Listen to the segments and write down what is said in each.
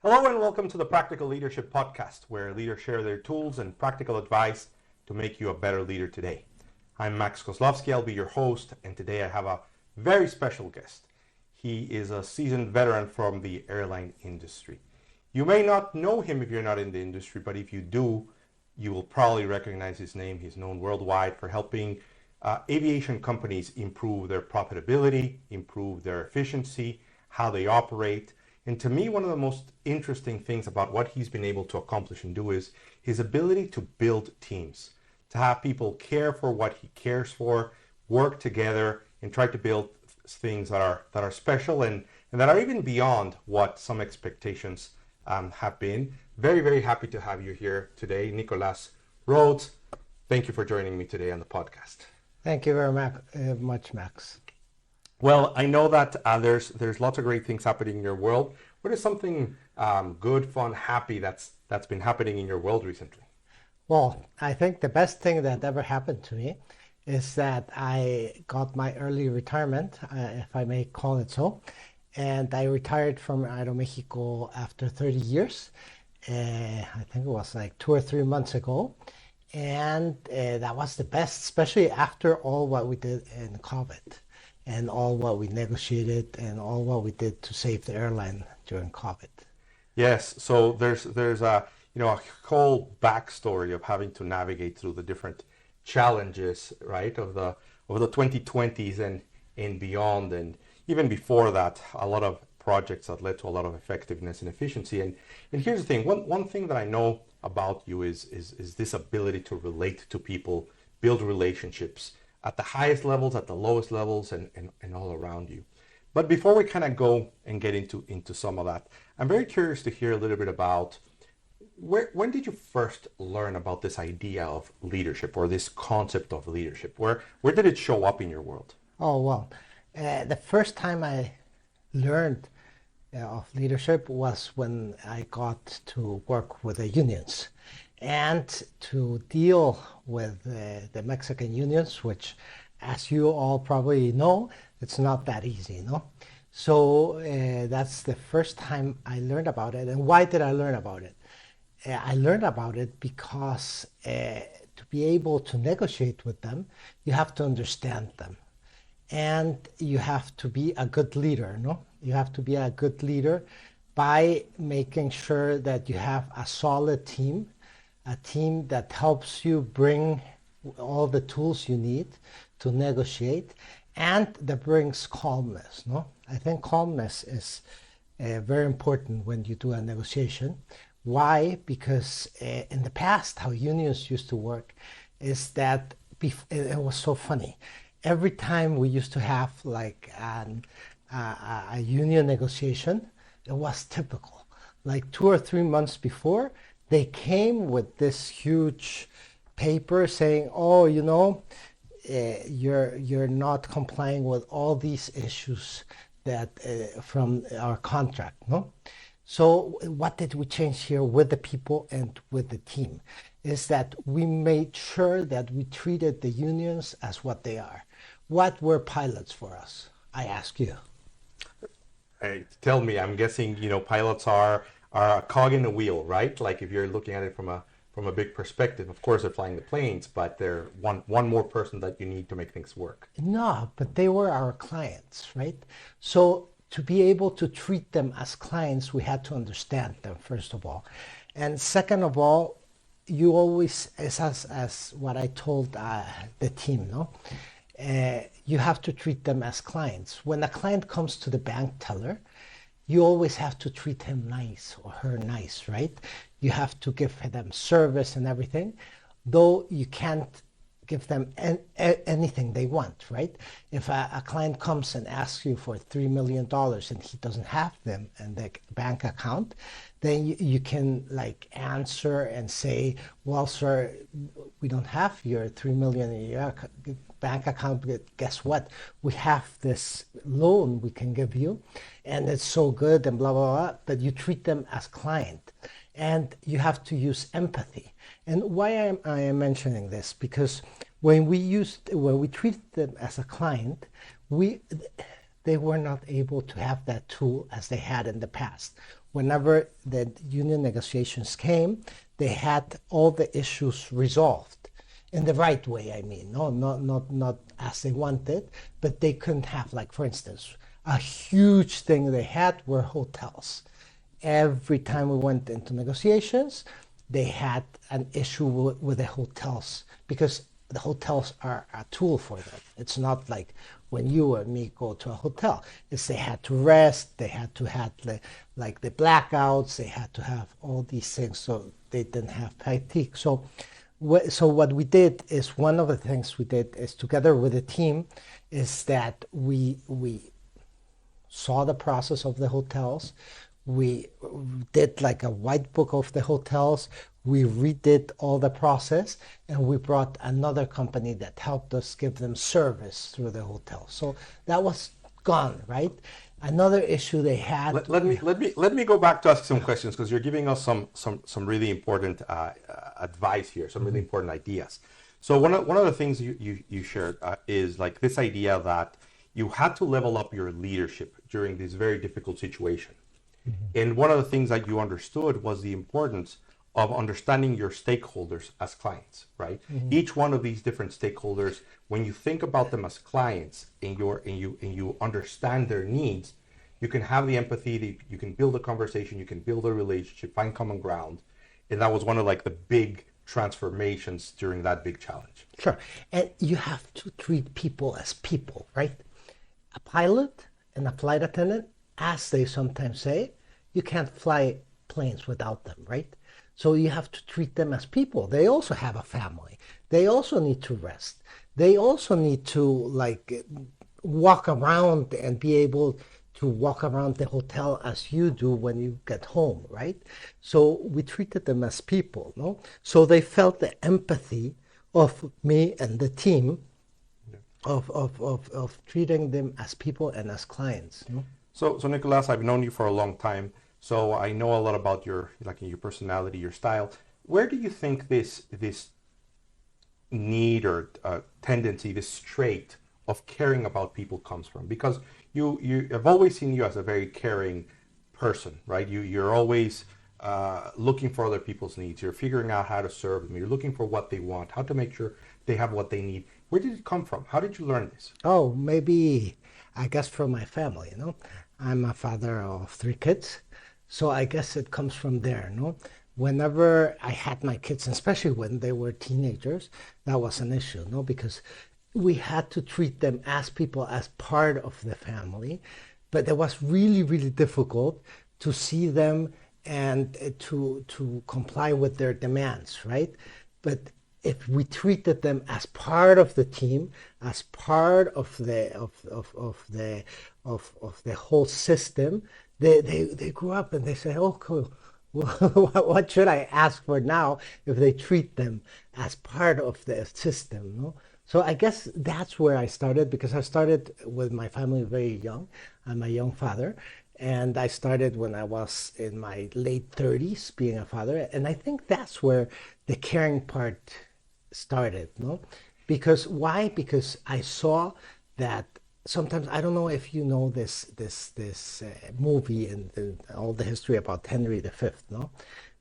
Hello and welcome to the Practical Leadership Podcast, where leaders share their tools and practical advice to make you a better leader today. I'm Max Kozlowski, I'll be your host, and today I have a very special guest. He is a seasoned veteran from the airline industry. You may not know him if you're not in the industry, but if you do, you will probably recognize his name. He's known worldwide for helping aviation companies improve their profitability, improve their efficiency, how they operate. And to me, one of the most interesting things about what he's been able to accomplish and do is his ability to build teams, to have people care for what he cares for, work together, and try to build things that are special and that are even beyond what some expectations have been. Very, very happy to have you here today, Nicolas Rhoads. Thank you for joining me today on the podcast. Thank you very much, Max. Well, I know that there's lots of great things happening in your world. What is something good, fun, happy that's been happening in your world recently? Well, I think the best thing that ever happened to me is that I got my early retirement, if I may call it so. And I retired from Aeromexico after 30 years. I think it was like 2 or 3 months ago. And that was the best, especially after all what we did in COVID. And all what we negotiated and all what we did to save the airline during COVID. Yes, so there's a a whole backstory of having to navigate through the different challenges, right, of the 2020s and beyond, and even before that, a lot of projects that led to a lot of effectiveness and efficiency. And here's the thing: one thing that I know about you is this ability to relate to people, build relationships at the highest levels, at the lowest levels, and all around you. But before we kind of go and get into some of that, I'm very curious to hear a little bit about when did you first learn about this idea of leadership or this concept of leadership? Where did it show up in your world? Oh, well, the first time I learned of leadership was when I got to work with the unions. And to deal with the Mexican unions, which, as you all probably know, it's not that easy, no? So that's the first time I learned about it. And why did I learn about it? I learned about it because to be able to negotiate with them, you have to understand them. And you have to be a good leader, no? You have to be a good leader by making sure that you have a solid team, a team that helps you bring all the tools you need to negotiate, and that brings calmness. No, I think calmness is very important when you do a negotiation. Why? Because in the past, how unions used to work is that it was so funny. Every time we used to have like a union negotiation, it was typical. Like 2 or 3 months before, they came with this huge paper saying, oh, you're not complying with all these issues that from our contract, no? So what did we change here with the people and with the team is that we made sure that we treated the unions as what they are. What were pilots for us? I ask you. Hey, tell me, I'm guessing, pilots are a cog in the wheel, right? Like if you're looking at it from a big perspective, of course they're flying the planes, but they're one more person that you need to make things work. No, but they were our clients, right? So to be able to treat them as clients, we had to understand them, first of all. And second of all, you always, as what I told the team, no? You have to treat them as clients. When a client comes to the bank teller, you always have to treat him nice or her nice, right? You have to give them service and everything, though you can't give them anything they want, right? If a client comes and asks you for $3 million and he doesn't have them in the bank account, then you can like answer and say, well, sir, we don't have your $3 million in your bank account, but guess what? We have this loan we can give you, and it's so good and blah, blah, blah, but you treat them as client. And you have to use empathy. And why I am mentioning this? Because when we treat them as a client, they were not able to have that tool as they had in the past. Whenever the union negotiations came, they had all the issues resolved in the right way. I mean, not as they wanted, but they couldn't have, like, for instance, a huge thing they had were hotels. Every time we went into negotiations, they had an issue with the hotels, because the hotels are a tool for them. It's not like when you or me go to a hotel. It's they had to rest, they had to have the blackouts, they had to have all these things so they didn't have fatigue. So what we did is, one of the things we did is, together with the team, is that we saw the process of the hotels. We did like a white book of the hotels. We redid all the process, and we brought another company that helped us give them service through the hotel. So that was gone, right? Another issue they had. Let me go back to ask some questions, because you're giving us some really important advice here, some really important ideas. So one of the things you shared is like this idea that you had to level up your leadership during this very difficult situation. And one of the things that you understood was the importance of understanding your stakeholders as clients, right? Each one of these different stakeholders, when you think about them as clients and you understand their needs, you can have the empathy, you can build a conversation, you can build a relationship, find common ground. And that was one of like the big transformations during that big challenge. Sure. And you have to treat people as people, right? A pilot and a flight attendant, as they sometimes say, you can't fly planes without them, right? So you have to treat them as people. They also have a family. They also need to rest. They also need to like walk around and be able to walk around the hotel as you do when you get home, right? So we treated them as people, no? So they felt the empathy of me and the team of treating them as people and as clients. No? So Nicolass, I've known you for a long time, so I know a lot about your personality, your style. Where do you think this need or tendency, this trait of caring about people comes from? Because I've always seen you as a very caring person, right? You're always looking for other people's needs. You're figuring out how to serve them. You're looking for what they want, how to make sure they have what they need. Where did it come from? How did you learn this? Oh, maybe, I guess, from my family, you know. I'm a father of 3 kids, so I guess it comes from there, no? Whenever I had my kids, especially when they were teenagers, that was an issue, no? Because we had to treat them as people, as part of the family, but it was really, really difficult to see them and to comply with their demands, right? But if we treated them as part of the team, as part of the whole system, they grew up and they say, "Oh, cool. What should I ask for now if they treat them as part of the system?" No? So I guess that's where I started, because I started with my family very young. I'm a young father, and I started when I was in my late 30s being a father, and I think that's where the caring part started, no? Because why? Because I saw that sometimes, I don't know if you know this movie and all the history about Henry V, no?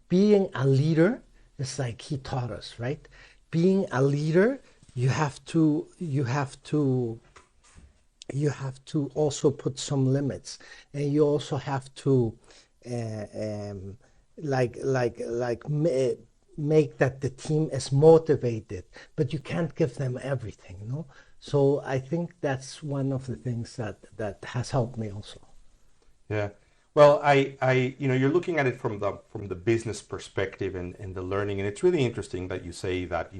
Being a leader is like he taught us, right? Being a leader, you have to also put some limits, and you also have to make that the team is motivated, but you can't give them everything, no? So I think that's one of the things that has helped me also. Yeah. Well, I you're looking at it from the business perspective and the learning, and it's really interesting that you say that,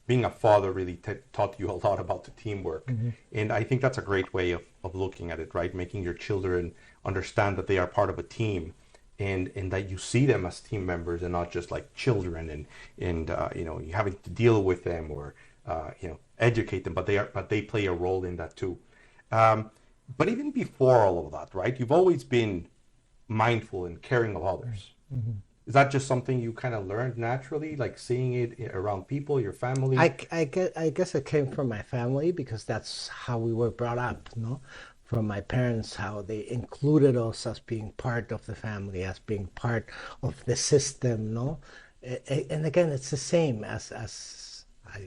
being a father really taught you a lot about the teamwork. Mm-hmm. And I think that's a great way of looking at it, right? Making your children understand that they are part of a team, and that you see them as team members and not just like children, and you having to deal with them or educate them, but they play a role in that too. But even before all of that, right? You've always been mindful and caring of others. Mm-hmm. Is that just something you kind of learned naturally, like seeing it around people, your family? I guess it came from my family, because that's how we were brought up, no? from my parents, how they included us as being part of the family, as being part of the system, no? And again, it's the same as I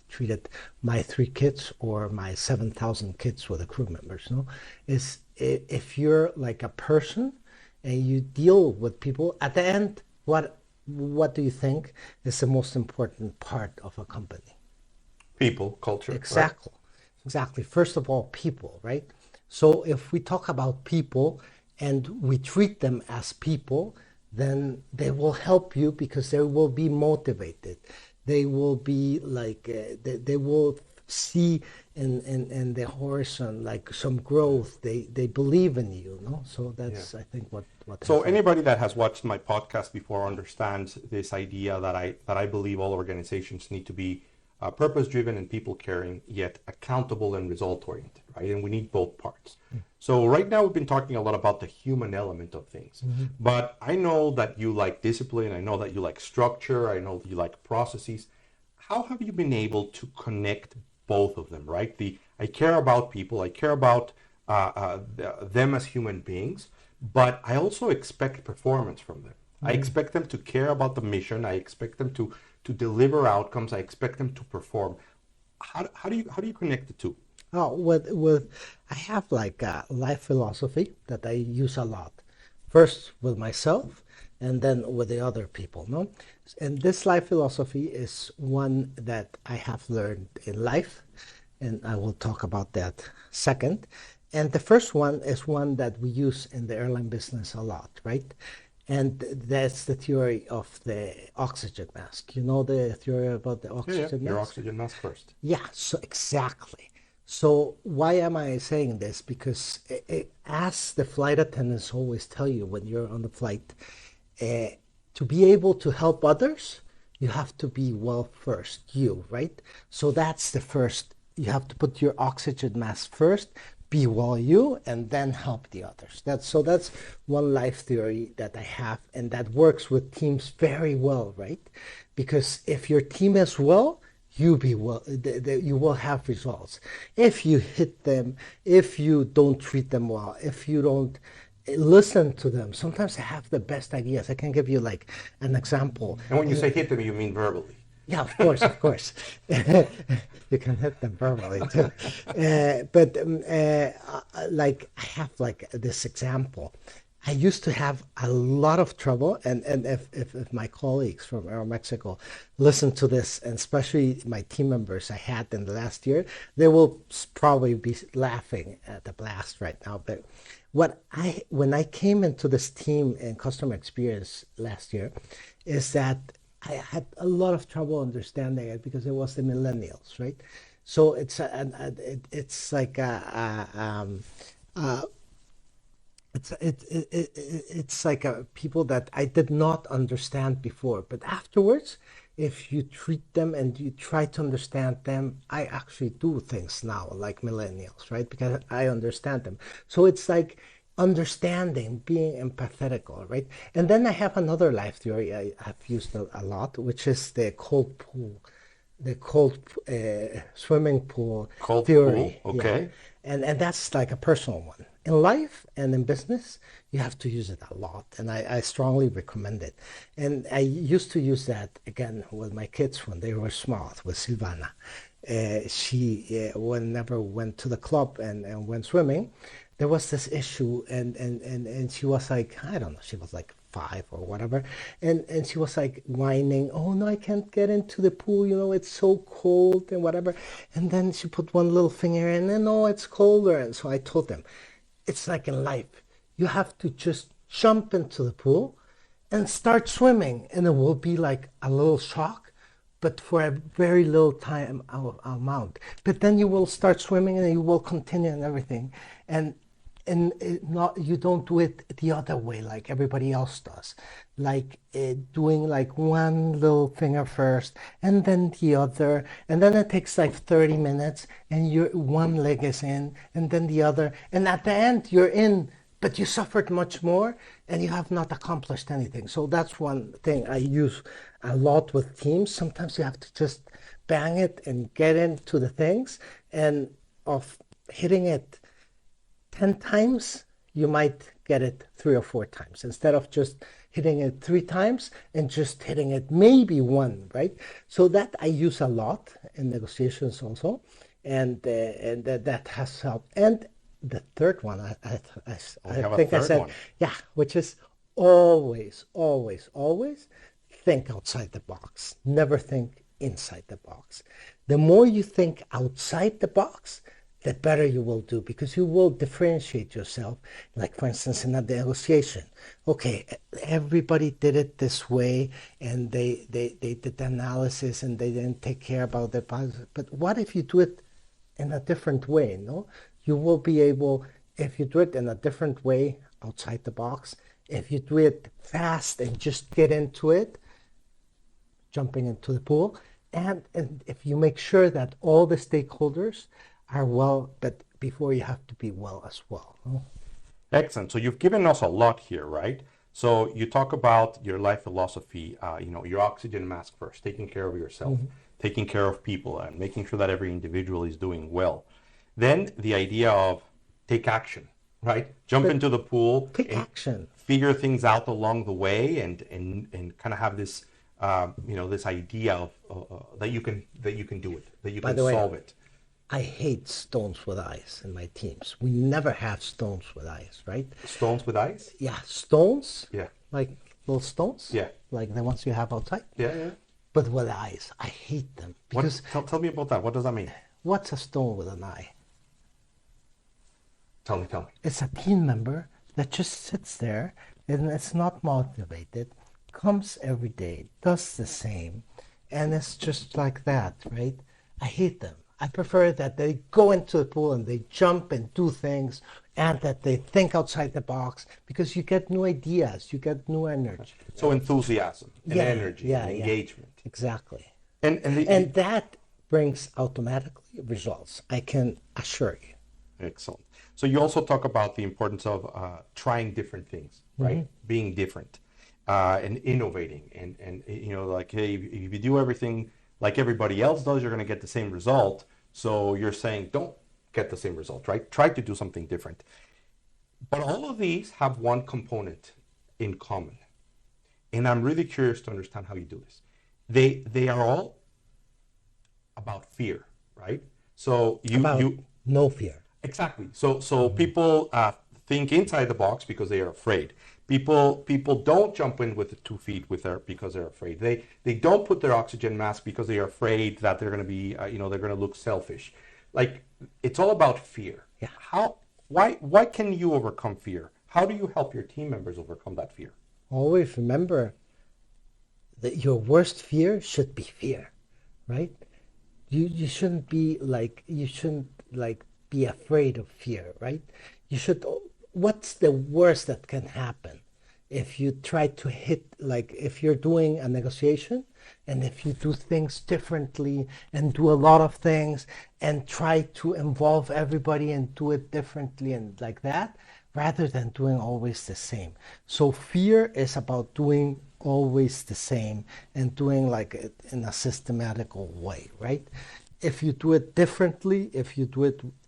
treated my 3 kids or my 7,000 kids with the crew members, no? Is if you're like a person and you deal with people, at the end, what do you think is the most important part of a company? People, culture. Exactly. Right? Exactly. First of all, people, right? So if we talk about people and we treat them as people, then they will help you because they will be motivated. They will be like, they will see in the horizon like some growth. They believe in you, no? So that's, I think, what So anybody that has watched my podcast before understands this idea that I believe all organizations need to be purpose-driven and people-caring, yet accountable and result-oriented, right? And we need both parts. So right now we've been talking a lot about the human element of things, but I know that you like discipline, I know that you like structure, I know that you like processes. How have you been able to connect both of them, right? I care about people, I care about them as human beings, but I also expect performance from them. I expect them to care about the mission. I expect them to deliver outcomes. I expect them to perform. How do you connect the two? Oh, with I have like a life philosophy that I use a lot. First with myself, and then with the other people. No, and this life philosophy is one that I have learned in life, and I will talk about that second. And the first one is one that we use in the airline business a lot, right? And that's the theory of the oxygen mask. You know the theory about the oxygen mask? Your oxygen mask first. Yeah, so exactly. So why am I saying this? Because as the flight attendants always tell you when you're on the flight, to be able to help others, you have to be well first, you, right? So that's the first. You have to put your oxygen mask first, be well you, and then help the others. That's one life theory that I have, and that works with teams very well, right? Because if your team is well, you will have results. If you hit them, if you don't treat them well, if you don't listen to them, sometimes they have the best ideas. I can give you like an example. And when you say hit them, you mean verbally. Yeah, of course, of course. You can hit them verbally too. But like I have like this example. I used to have a lot of trouble, and if my colleagues from Aeromexico listen to this, and especially my team members I had in the last year, they will probably be laughing at the blast right now. But when I came into this team in customer experience last year, is that I had a lot of trouble understanding it because it was the millennials, right? So it's like it's like people that I did not understand before, but afterwards, if you treat them and you try to understand them, I actually do things now like millennials, right? Because I understand them. So it's like understanding, being empathetical, right? And then I have another life theory I have used a lot, which is the cold pool, the cold swimming pool Cold theory. pool, okay. Yeah. And that's like a personal one. In life and in business, you have to use it a lot, and I strongly recommend it. And I used to use that, again, with my kids when they were small, with Silvana. She whenever went to the club and went swimming, there was this issue, and she was like, I don't know, she was like 5 or whatever, and she was like whining, oh no, I can't get into the pool, you know, it's so cold and whatever. And then she put one little finger in, and no, it's colder. And so I told them, it's like in life, you have to just jump into the pool and start swimming, and it will be like a little shock, but for a very little time amount. But then you will start swimming and you will continue and everything. And you don't do it the other way like everybody else does, like doing like one little finger first and then the other, and then it takes like 30 minutes and your one leg is in and then the other, and at the end you're in, but you suffered much more and you have not accomplished anything. So that's one thing I use a lot with teams. Sometimes you have to just bang it and get into the things, and of hitting it 10 times, you might get it 3 or 4 times instead of just hitting it 3 times and just hitting it maybe 1, right? So that I use a lot in negotiations also, and that has helped. And the third one, I have a think I third said, one. yeah, which is always, always, always think outside the box. Never think inside the box. The more you think outside the box, the better you will do, because you will differentiate yourself. Like, for instance, in a negotiation, okay, everybody did it this way, and they did the analysis, and they didn't take care about their positive. But what if you do it in a different way? No, you will be able, if you do it in a different way outside the box, if you do it fast and just get into it, jumping into the pool, and if you make sure that all the stakeholders are well, but before you have to be well as well. Excellent. So you've given us a lot here, right? So you talk about your life philosophy, your oxygen mask first, taking care of yourself, taking care of people, and making sure that every individual is doing well. Then the idea of take action, right? Jump into the pool, Take action. figure things out along the way, and kind of have this, this idea of that you can do it, that you can the way, solve it. I hate stones with eyes in my teams. We never have stones with eyes, right? Stones with eyes? Yeah, stones. Yeah. Like little stones. Yeah. Like the ones you have outside. Yeah, yeah. But with eyes, I hate them, because Tell me about that. What does that mean? what's a stone with an eye? Tell me. It's a team member that just sits there and it's not motivated, comes every day, does the same, and it's just like that, right? I hate them. I prefer that they go into the pool and they jump and do things, and that they think outside the box, because you get new ideas, you get new energy. So enthusiasm and energy and yeah. engagement. Exactly. And that brings automatically results, I can assure you. excellent. So you also talk about the importance of trying different things, right? Being different and innovating, and like, hey, if you do everything like everybody else does, you're going to get the same result. So you're saying don't get the same result, right? Try to do something different. But all of these have one component in common, and I'm really curious to understand how you do this. They are all about fear, right? So you no fear. exactly. So people think inside the box because they are afraid. People don't jump in with the 2 feet because they're afraid. They don't put their oxygen mask because they are afraid that they're going to be they're going to look selfish. Like, it's all about fear. Yeah. Why can you overcome fear? How do you help your team members overcome that fear? Always remember that your worst fear should be fear, right? You shouldn't be be afraid of fear, right? You should. What's the worst that can happen if you try to hit, like, if you're doing a negotiation and if you do things differently and do a lot of things and try to involve everybody and do it differently and like that, rather than doing always the same. So fear is about doing always the same and doing like it in a systematical way, right? If you do it differently,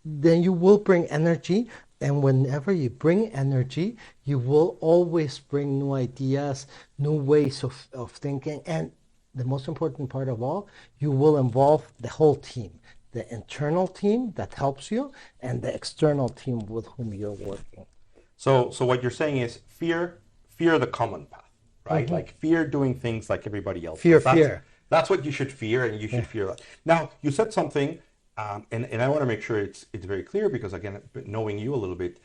then you will bring energy. And whenever you bring energy, you will always bring new ideas, new ways of thinking. And the most important part of all, you will involve the whole team, the internal team that helps you and the external team with whom you're working. So what you're saying is fear the common path, right? Like, fear doing things like everybody else. Fear. That's what you should fear, and you should fear that. Now, you said something, and I want to make sure it's very clear, because, again, knowing you a little bit,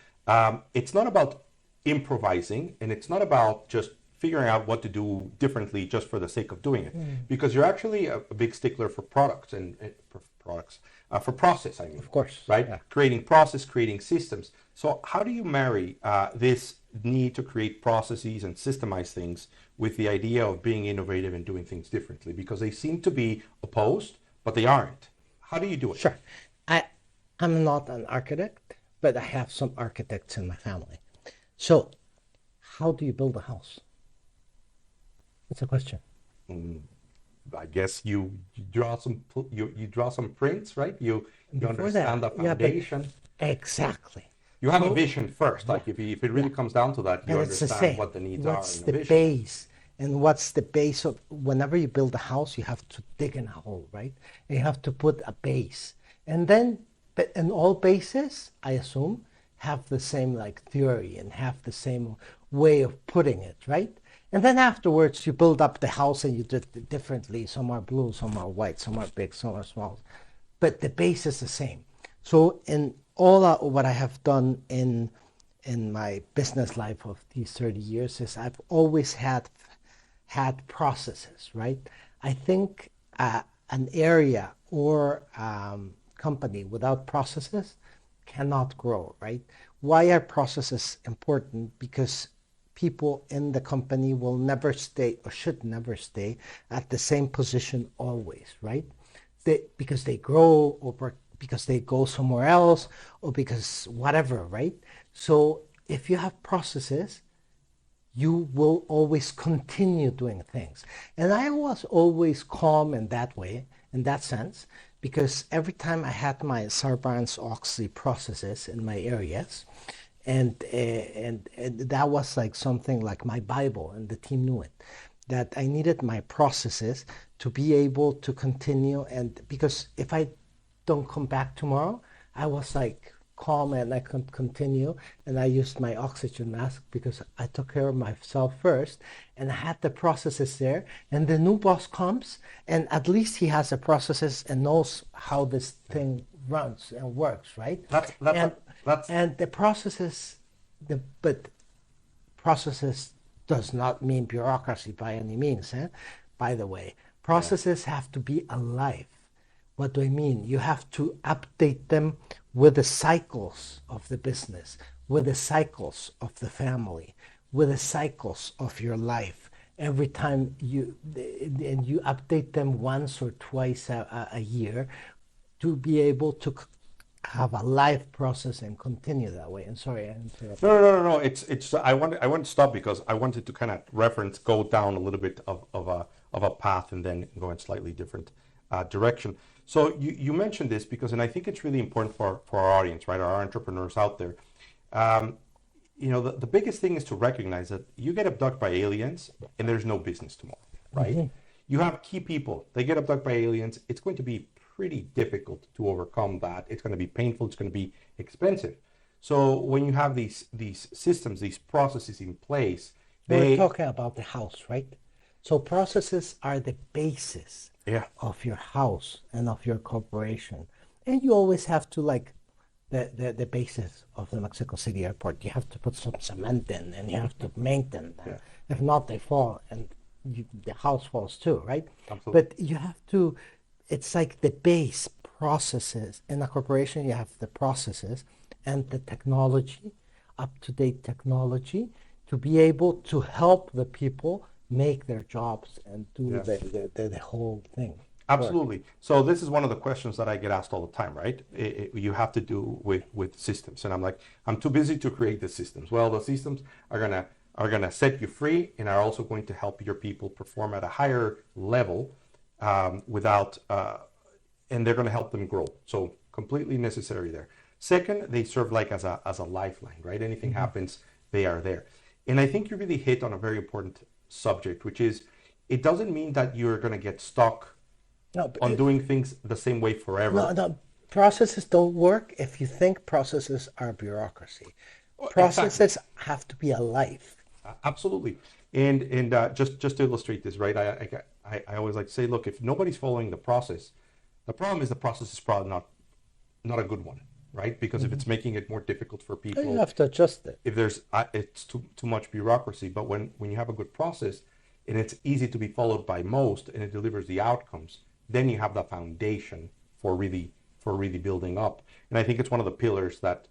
it's not about improvising, and it's not about just figuring out what to do differently just for the sake of doing it, because you're actually a big stickler for products and for process. I mean, Of course, right? yeah. Creating process, creating systems. So how do you marry this need to create processes and systemize things with the idea of being innovative and doing things differently? Because they seem to be opposed, but they aren't. How do you do it? Sure. I'm not an architect, but I have some architects in my family. So how do you build a house? That's a question. I guess you draw some prints, right? You understand the Yeah, foundation. exactly. You have a So, vision first. Like if it really comes down to that, you but it's the understand same. what the needs What's are in the a vision. base? And what's the base of whenever you build a house, you have to dig in a hole, right? And you have to put a base. And then, but and all bases, I assume, have the same like theory and have the same way of putting it, right? And then afterwards, you build up the house and you do it differently. Some are blue, some are white, some are big, some are small. But the base is the same. So in all what I have done in my business life of these 30 years is I've always had processes, right? I think an area or company without processes cannot grow, right? Why are processes important? Because people in the company will never stay or should never stay at the same position always, right? Because they grow or because they go somewhere else or because whatever, right? So if you have processes, you will always continue doing things. And I was always calm in that way, in that sense, because every time I had my Sarbanes-Oxley processes in my areas, and that was like something like my Bible, and the team knew it, that I needed my processes to be able to continue. And because if I don't come back tomorrow, I was like calm and I could continue. And I used my oxygen mask because I took care of myself first and I had the processes there. And the new boss comes and at least he has the processes and knows how this thing runs and works, right? And the processes, but processes does not mean bureaucracy by any means, by the way. Processes have to be alive. What do I mean? You have to update them with the cycles of the business, with the cycles of the family, with the cycles of your life. Every time you update them once or twice a year to be able to have a live process and continue that way. And sorry, I interrupted. No. It's. I want to stop because I wanted to kind of go down a little bit of a path and then go in slightly different direction. So you mentioned this because, and I think it's really important for our audience, right? Our entrepreneurs out there. The biggest thing is to recognize that you get abducted by aliens and there's no business tomorrow, right? Mm-hmm. You have key people. They get abducted by aliens. It's going to be pretty difficult to overcome that. It's going to be painful. It's going to be expensive. So when you have these systems, these processes in place, we're talking about the house, right? So processes are the basis of your house and of your corporation. And you always have to, like the basis of the Mexico City airport, you have to put some cement in and you have to maintain them. Yeah. If not, they fall and the house falls too, right? Absolutely. But you have to, it's like the base processes. In a corporation, you have the processes and the technology, up-to-date technology, to be able to help the people make their jobs and do the whole thing. Absolutely. Work. So this is one of the questions that I get asked all the time, right? You have to do with systems. And I'm like, I'm too busy to create the systems. Well, the systems are gonna set you free and are also going to help your people perform at a higher level and they're going to help them grow. So completely necessary there. Second, they serve like as a lifeline, right? Anything happens, they are there. And I think you really hit on a very important subject, which is it doesn't mean that you're going to get stuck on doing things the same way forever. No, processes don't work if you think processes are bureaucracy. Processes have to be alive. Absolutely. And just to illustrate this, right? I always like to say, look, if nobody's following the process, the problem is the process is probably not a good one, right? Because if it's making it more difficult for people, you have to adjust it. If there's it's too much bureaucracy, but when you have a good process and it's easy to be followed by most and it delivers the outcomes, then you have the foundation for really building up. And I think it's one of the pillars that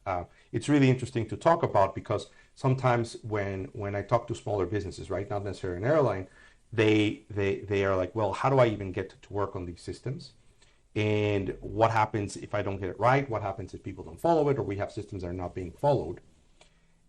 it's really interesting to talk about because sometimes when I talk to smaller businesses, right, not necessarily an airline, they are like, well, how do I even get to work on these systems? And what happens if I don't get it right? What happens if people don't follow it or we have systems that are not being followed?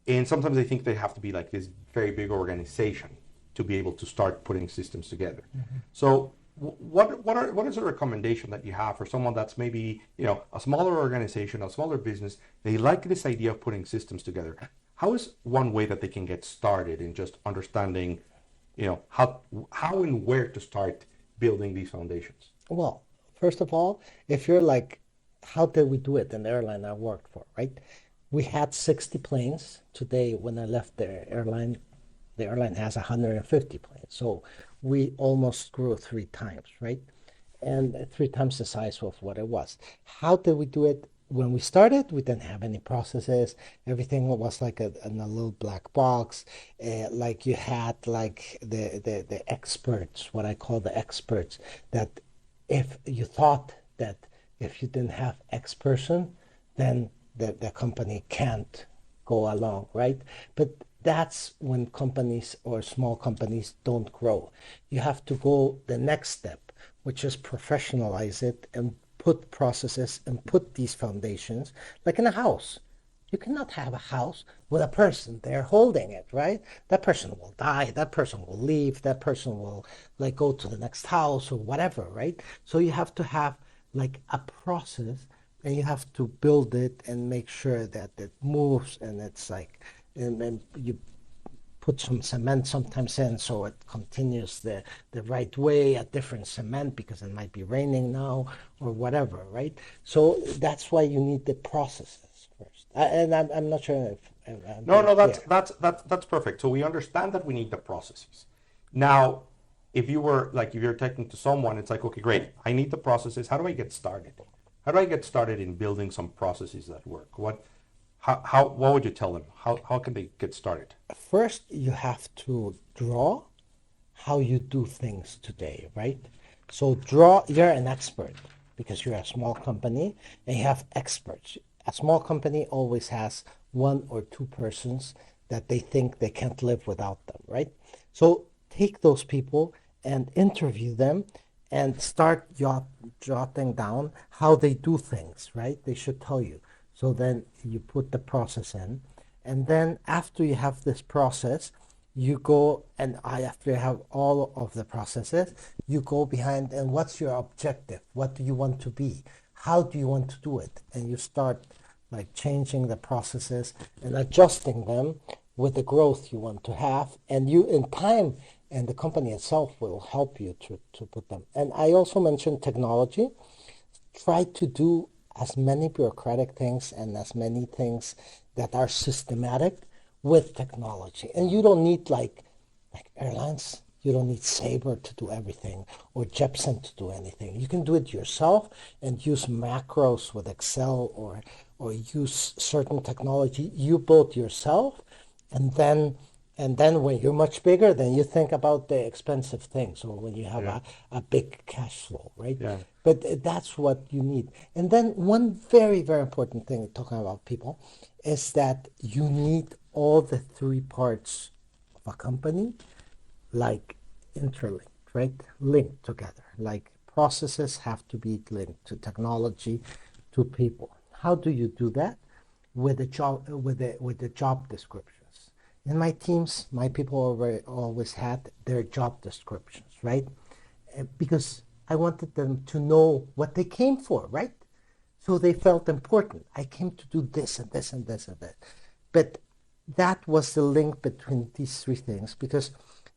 And sometimes they think they have to be like this very big organization to be able to start putting systems together. Mm-hmm. So what is a recommendation that you have for someone that's maybe, a smaller organization, a smaller business, they like this idea of putting systems together. How is one way that they can get started in just understanding, how and where to start building these foundations? Well, first of all, if you're like, how did we do it in the airline I worked for, right? We had 60 planes. Today, when I left the airline has 150 planes. So we almost grew 3 times, right? And 3 times the size of what it was. How did we do it? When we started, we didn't have any processes. Everything was like in a little black box. Like you had like the experts, what I call the experts, that if you thought that if you didn't have X person, then the company can't go along, right? But that's when companies or small companies don't grow. You have to go the next step, which is professionalize it and put processes and put these foundations, like in a house. You cannot have a house with a person there holding it, right? That person will die, that person will leave, that person will like go to the next house or whatever, right? So you have to have like a process, and you have to build it and make sure that it moves, and it's like, and you put some cement sometimes in so it continues the right way, a different cement because it might be raining now or whatever, right? So that's why you need the processes first. And I'm not sure if I'm No, clear. that's perfect. So we understand that we need the processes. Now, if you're taking to someone, it's like, okay, great, I need the processes. How do I get started? How do I get started in building some processes that work? What would you tell them? How can they get started? First, you have to draw how you do things today, right? So you're an expert because you're a small company and you have experts. A small company always has 1 or 2 persons that they think they can't live without them, right? So take those people and interview them and start jotting down how they do things, right? They should tell you. So then you put the process in, and then after you have this process, you go and after you have all of the processes, you go behind and what's your objective? What do you want to be? How do you want to do it? And you start like changing the processes and adjusting them with the growth you want to have. And you in time, and the company itself will help you to put them. And I also mentioned technology. Try to do as many bureaucratic things and as many things that are systematic with technology. And you don't need like airlines, you don't need Sabre to do everything or Jepson to do anything. You can do it yourself and use macros with Excel or use certain technology you built yourself, and then when you're much bigger, then you think about the expensive things, or when you have a big cash flow, right? Yeah. But that's what you need. And then one very, very important thing, talking about people, is that you need all the 3 parts of a company, like interlinked, right? Linked together. Like processes have to be linked to technology, to people. How do you do that? With the job descriptions. In my teams, my people always had their job descriptions, right? Because I wanted them to know what they came for, right? So they felt important. I came to do this and this and this and that. But that was the link between these 3 things, because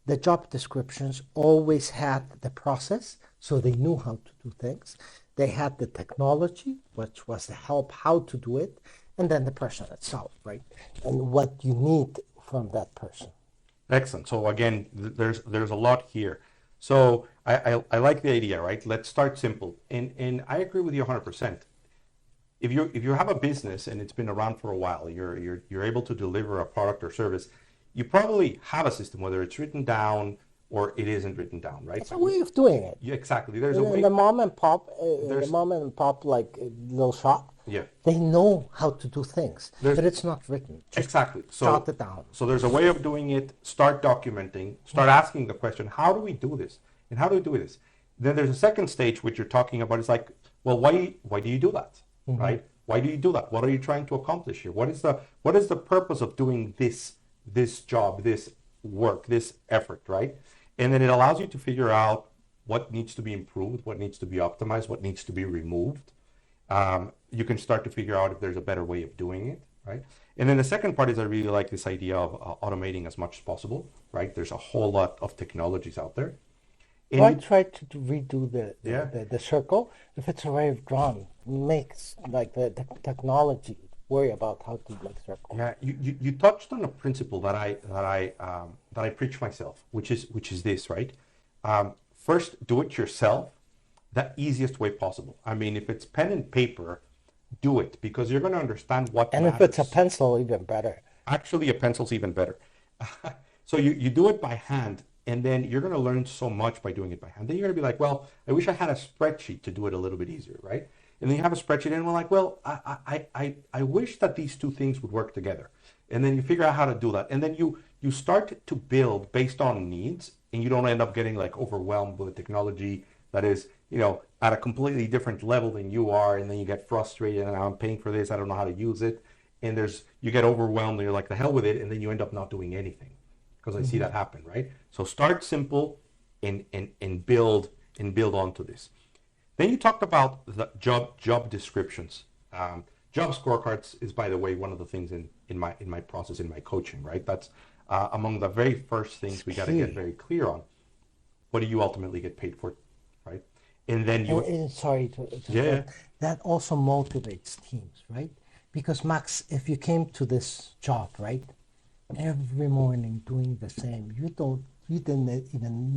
the job descriptions always had the process, so they knew how to do things. They had the technology, which was the help how to do it, and then the person itself, right? And what you need from that person. Excellent. So again, there's a lot here. So I like the idea, right? Let's start simple. And I agree with you 100%. If you have a business and it's been around for a while, you're able to deliver a product or service, you probably have a system, whether it's written down or it isn't written down, right? It's a way of doing it. Yeah, exactly. There's a way. The mom and pop like little shop. Yeah. They know how to do things, but it's not written. Just exactly. So jot it down. So there's a way of doing it. Start documenting. Start asking the question: how do we do this? And how do we do this? Then there's a second stage which you're talking about. It's like, well, why do you do that, right? Why do you do that? What are you trying to accomplish here? What is the purpose of doing this job, this work, this effort, right? And then it allows you to figure out what needs to be improved, what needs to be optimized, what needs to be removed. You can start to figure out if there's a better way of doing it, right? And then the second part is I really like this idea of automating as much as possible, right? There's a whole lot of technologies out there. And Why try to redo Yeah. the circle if it's already drawn? Makes like the technology worry about how to make circle. Yeah, you touched on a principle that I preach myself, which is this, right? First, do it yourself, the easiest way possible. I mean, if it's pen and paper, do it because you're going to understand what And matters. if it's a pencil, even better. Actually, a pencil's even better. So you do it by hand, and then you're going to learn so much by doing it by hand. Then you're going to be like, well, I wish I had a spreadsheet to do it a little bit easier, right? And then you have a spreadsheet, and we're like, well, I wish that these two things would work together. And then you figure out how to do that. And then you start to build based on needs, and you don't end up getting like overwhelmed with technology that is, at a completely different level than you are, and then you get frustrated, and I'm paying for this, I don't know how to use it. And you get overwhelmed, and you're like, the hell with it, and then you end up not doing anything. Because I see that happen, right? So start simple and build onto this. Then you talked about the job descriptions. Job scorecards is, by the way, one of the things in my process, in my coaching, right? That's among the very first things we got to get very clear on. What do you ultimately get paid for, right? And then sorry that also motivates teams, right? Because Max, if you came to this job, right, every morning doing the same, you didn't even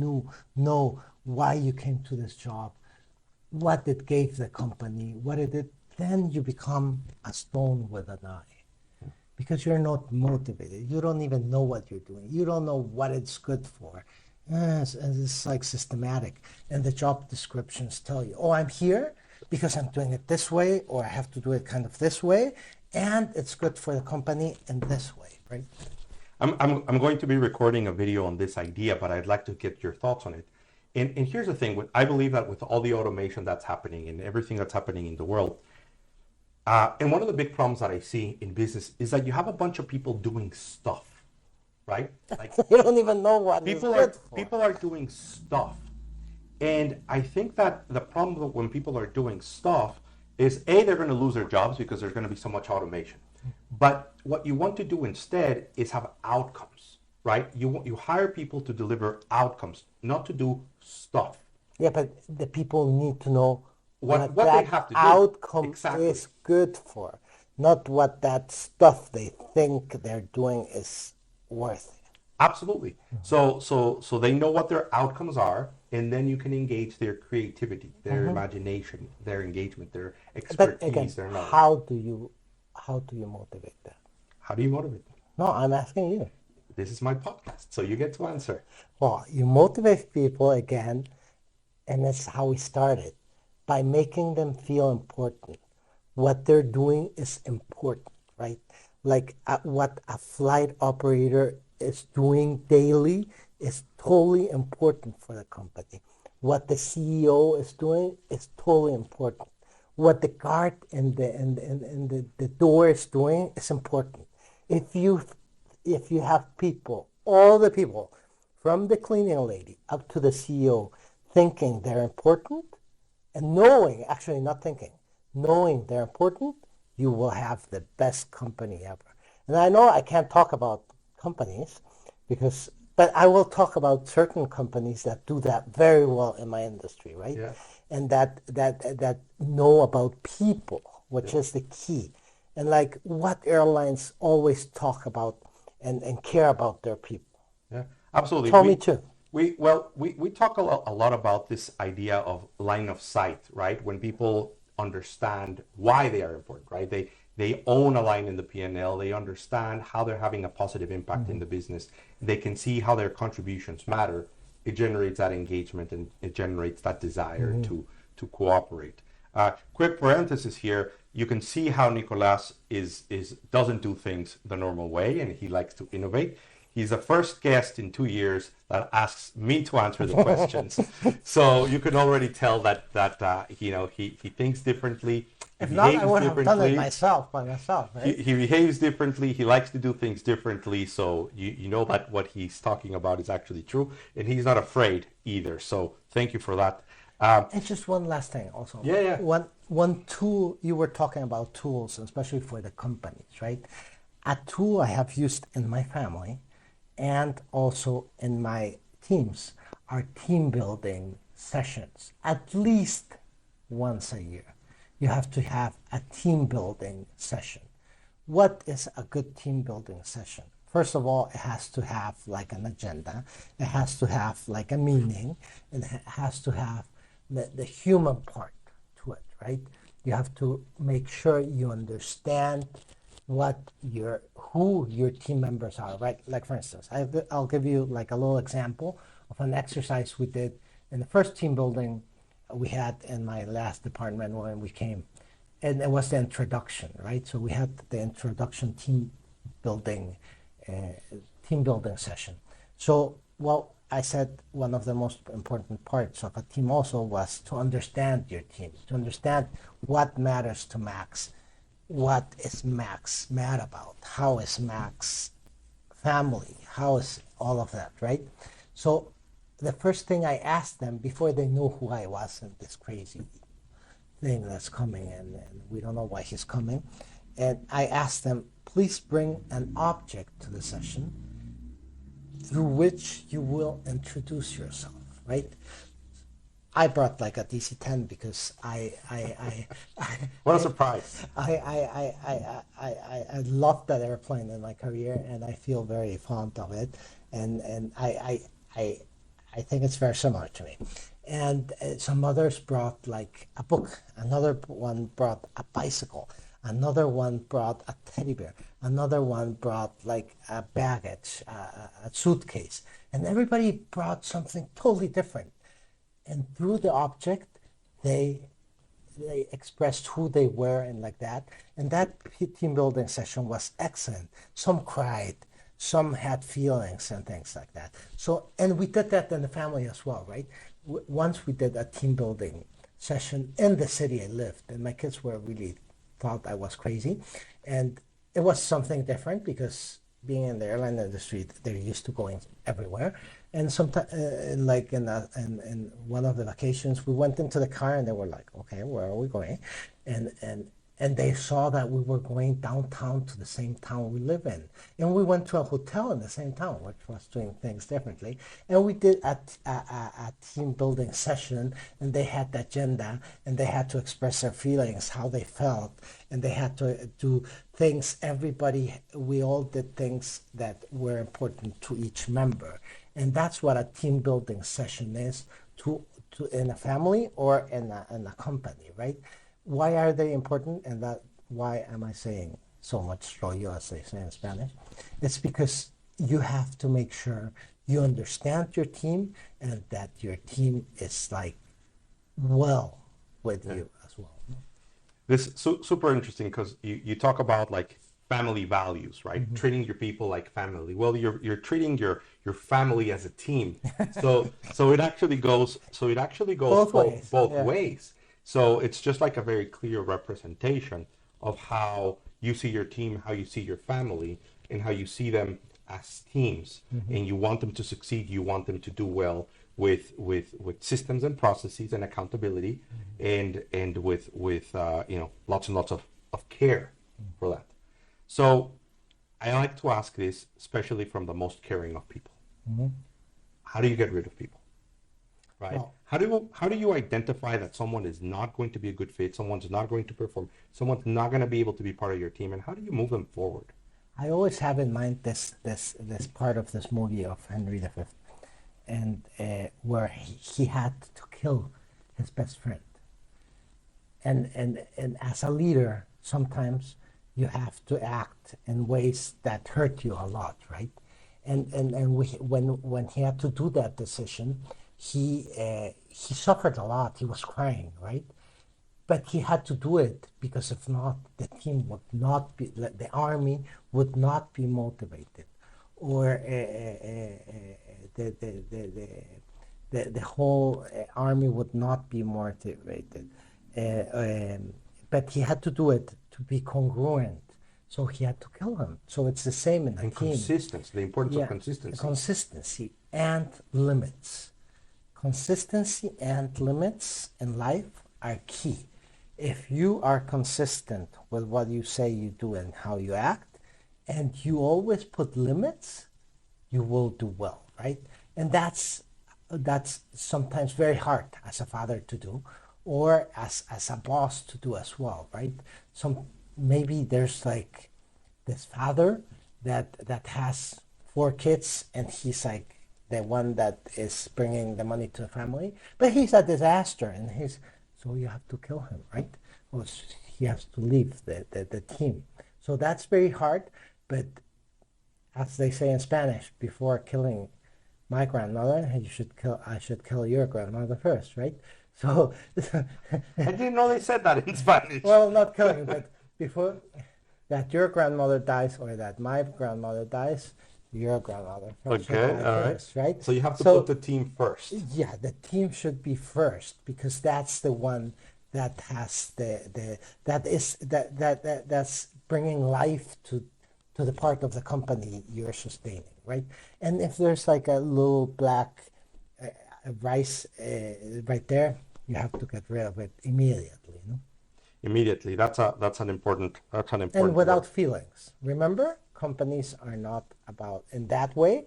know why you came to this job, what it gave the company, what it did, then you become a stone with an eye. Because you're not motivated. You don't even know what you're doing. You don't know what it's good for. Yes, and it's like systematic. And the job descriptions tell you, oh, I'm here because I'm doing it this way, or I have to do it kind of this way, and it's good for the company in this way, right? I'm going to be recording a video on this idea, but I'd like to get your thoughts on it. And here's the thing, I believe that with all the automation that's happening and everything that's happening in the world, and one of the big problems that I see in business is that you have a bunch of people doing stuff, right? Like You don't even know what it's good for. people are doing stuff. And I think that the problem when people are doing stuff is they're going to lose their jobs because there's going to be so much automation. But what you want to do instead is have outcomes, right? You hire people to deliver outcomes, not to do stuff. Yeah, but the people need to know What that they have to do. outcome Exactly. is good for, not what that stuff they think they're doing is worth. Absolutely. So they know what their outcomes are, and then you can engage their creativity, their imagination, their engagement, their expertise, But again, their knowledge. how do you motivate them? How do you motivate them? No, I'm asking you. This is my podcast, so you get to answer. Well, you motivate people again, and that's how we started, by making them feel important. What they're doing is important, right? Like what a flight operator is doing daily is totally important for the company. What the CEO is doing is totally important. What the guard and the door is doing is important. If you have people, all the people, from the cleaning lady up to the CEO, thinking they're important, and knowing, actually not thinking, knowing they're important, you will have the best company ever. And I know I can't talk about companies, but I will talk about certain companies that do that very well in my industry, right? Yeah. And that know about people, which is the key. And like what airlines always talk about and care about their people. Yeah, absolutely. Tell me too. We talk a lot about this idea of line of sight, right? When people understand why they are important, right? They own a line in the P&L. They understand how they're having a positive impact in the business. They can see how their contributions matter. It generates that engagement and it generates that desire to cooperate. Quick parenthesis here. You can see how Nicolass doesn't do things the normal way, and he likes to innovate. He's the first guest in 2 years that asks me to answer the questions. So you can already tell that he thinks differently. He If not, I behaves would have done it differently. myself, by myself, right? He behaves differently. He likes to do things differently. So you know that what he's talking about is actually true, and he's not afraid either. So thank you for that. And just one last thing also. Yeah, yeah. One tool, you were talking about tools, especially for the companies, right? A tool I have used in my family and also in my teams are team building sessions, at least once a year. You have to have a team building session. What is a good team building session? First of all, it has to have like an agenda. It has to have like a meaning, and it has to have the human part to it, right? You have to make sure you understand who your team members are, right? Like for instance, I'll give you like a little example of an exercise we did in the first team building we had in my last department when we came, and it was the introduction, right? So we had the introduction building team building session. So, well, I said one of the most important parts of a team also was to understand your team, to understand what matters to Max, what is Max mad about, how is Max family, how is all of that, right? So the first thing I asked them before they knew who I was and this crazy thing that's coming, and we don't know why he's coming, and I asked them, please bring an object to the session through which you will introduce yourself, right? I brought like a DC-10 because What a surprise! I loved that airplane in my career, and I feel very fond of it, and I think it's very similar to me. And some others brought like a book. Another one brought a bicycle. Another one brought a teddy bear. Another one brought like a baggage, a suitcase. And everybody brought something totally different. And through the object, they expressed who they were and like that. And that team building session was excellent. Some cried, some had feelings and things like that. So, and we did that in the family as well, right? Once we did a team building session in the city I lived, and my kids were really thought I was crazy, and it was something different because being in the airline industry, they're used to going everywhere. And sometimes, like in one of the vacations, we went into the car and they were like, "Okay, where are we going?" And they saw that we were going downtown to the same town we live in, and we went to a hotel in the same town, which was doing things differently. And we did a team building session, and they had the agenda, and they had to express their feelings, how they felt, and they had to do things. We all did things that were important to each member. And that's what a team building session is to in a family or in a company, right? Why are they important? And why am I saying so much rollo, as they say in Spanish? It's because you have to make sure you understand your team and that your team is like well with you as well. This is super interesting because you talk about like family values, right? Mm-hmm. Treating your people like family. Well, you're treating your family as a team. So it actually goes both ways. So it's just like a very clear representation of how you see your team, how you see your family, and how you see them as teams. Mm-hmm. And you want them to succeed. You want them to do well with systems and processes and accountability, mm-hmm. and with lots and lots of care, mm-hmm. for that. So I like to ask this, especially from the most caring of people. Mm-hmm. How do you get rid of people? Right? Well, how do you identify that someone is not going to be a good fit, someone's not going to perform, someone's not going to be able to be part of your team, and how do you move them forward? I always have in mind this part of this movie of Henry V, and where he had to kill his best friend. And as a leader, sometimes you have to act in ways that hurt you a lot, right? And when he had to do that decision, he suffered a lot. He was crying, right? But he had to do it because if not, the team would not be, the army would not be motivated, or the whole army would not be motivated. but he had to do it to be congruent. So he had to kill him. So it's the same in the And team. consistency, the importance of Yeah, consistency. consistency and limits. Consistency and limits in life are key. If you are consistent with what you say you do and how you act, and you always put limits, you will do well, right? And that's sometimes very hard as a father to do, or as a boss to do as well, right? Maybe there's like this father that has 4 kids, and he's like the one that is bringing the money to the family, but he's a disaster, and so you have to kill him, right? Or he has to leave the team. So that's very hard, but as they say in Spanish, before killing my grandmother, I should kill your grandmother first, right? So I didn't know they said that in Spanish. well, not killing, but before that your grandmother dies or that my grandmother dies, your grandmother first Okay, should die all right. first, right? So you have to put the team first. Yeah, the team should be first, because that's the one that has that's bringing life to the part of the company you're sustaining, right? And if there's like a little black rice right there, you have to get rid of it immediately, you know? Immediately. That's an important And without word. feelings. Remember, companies are not about, in that way,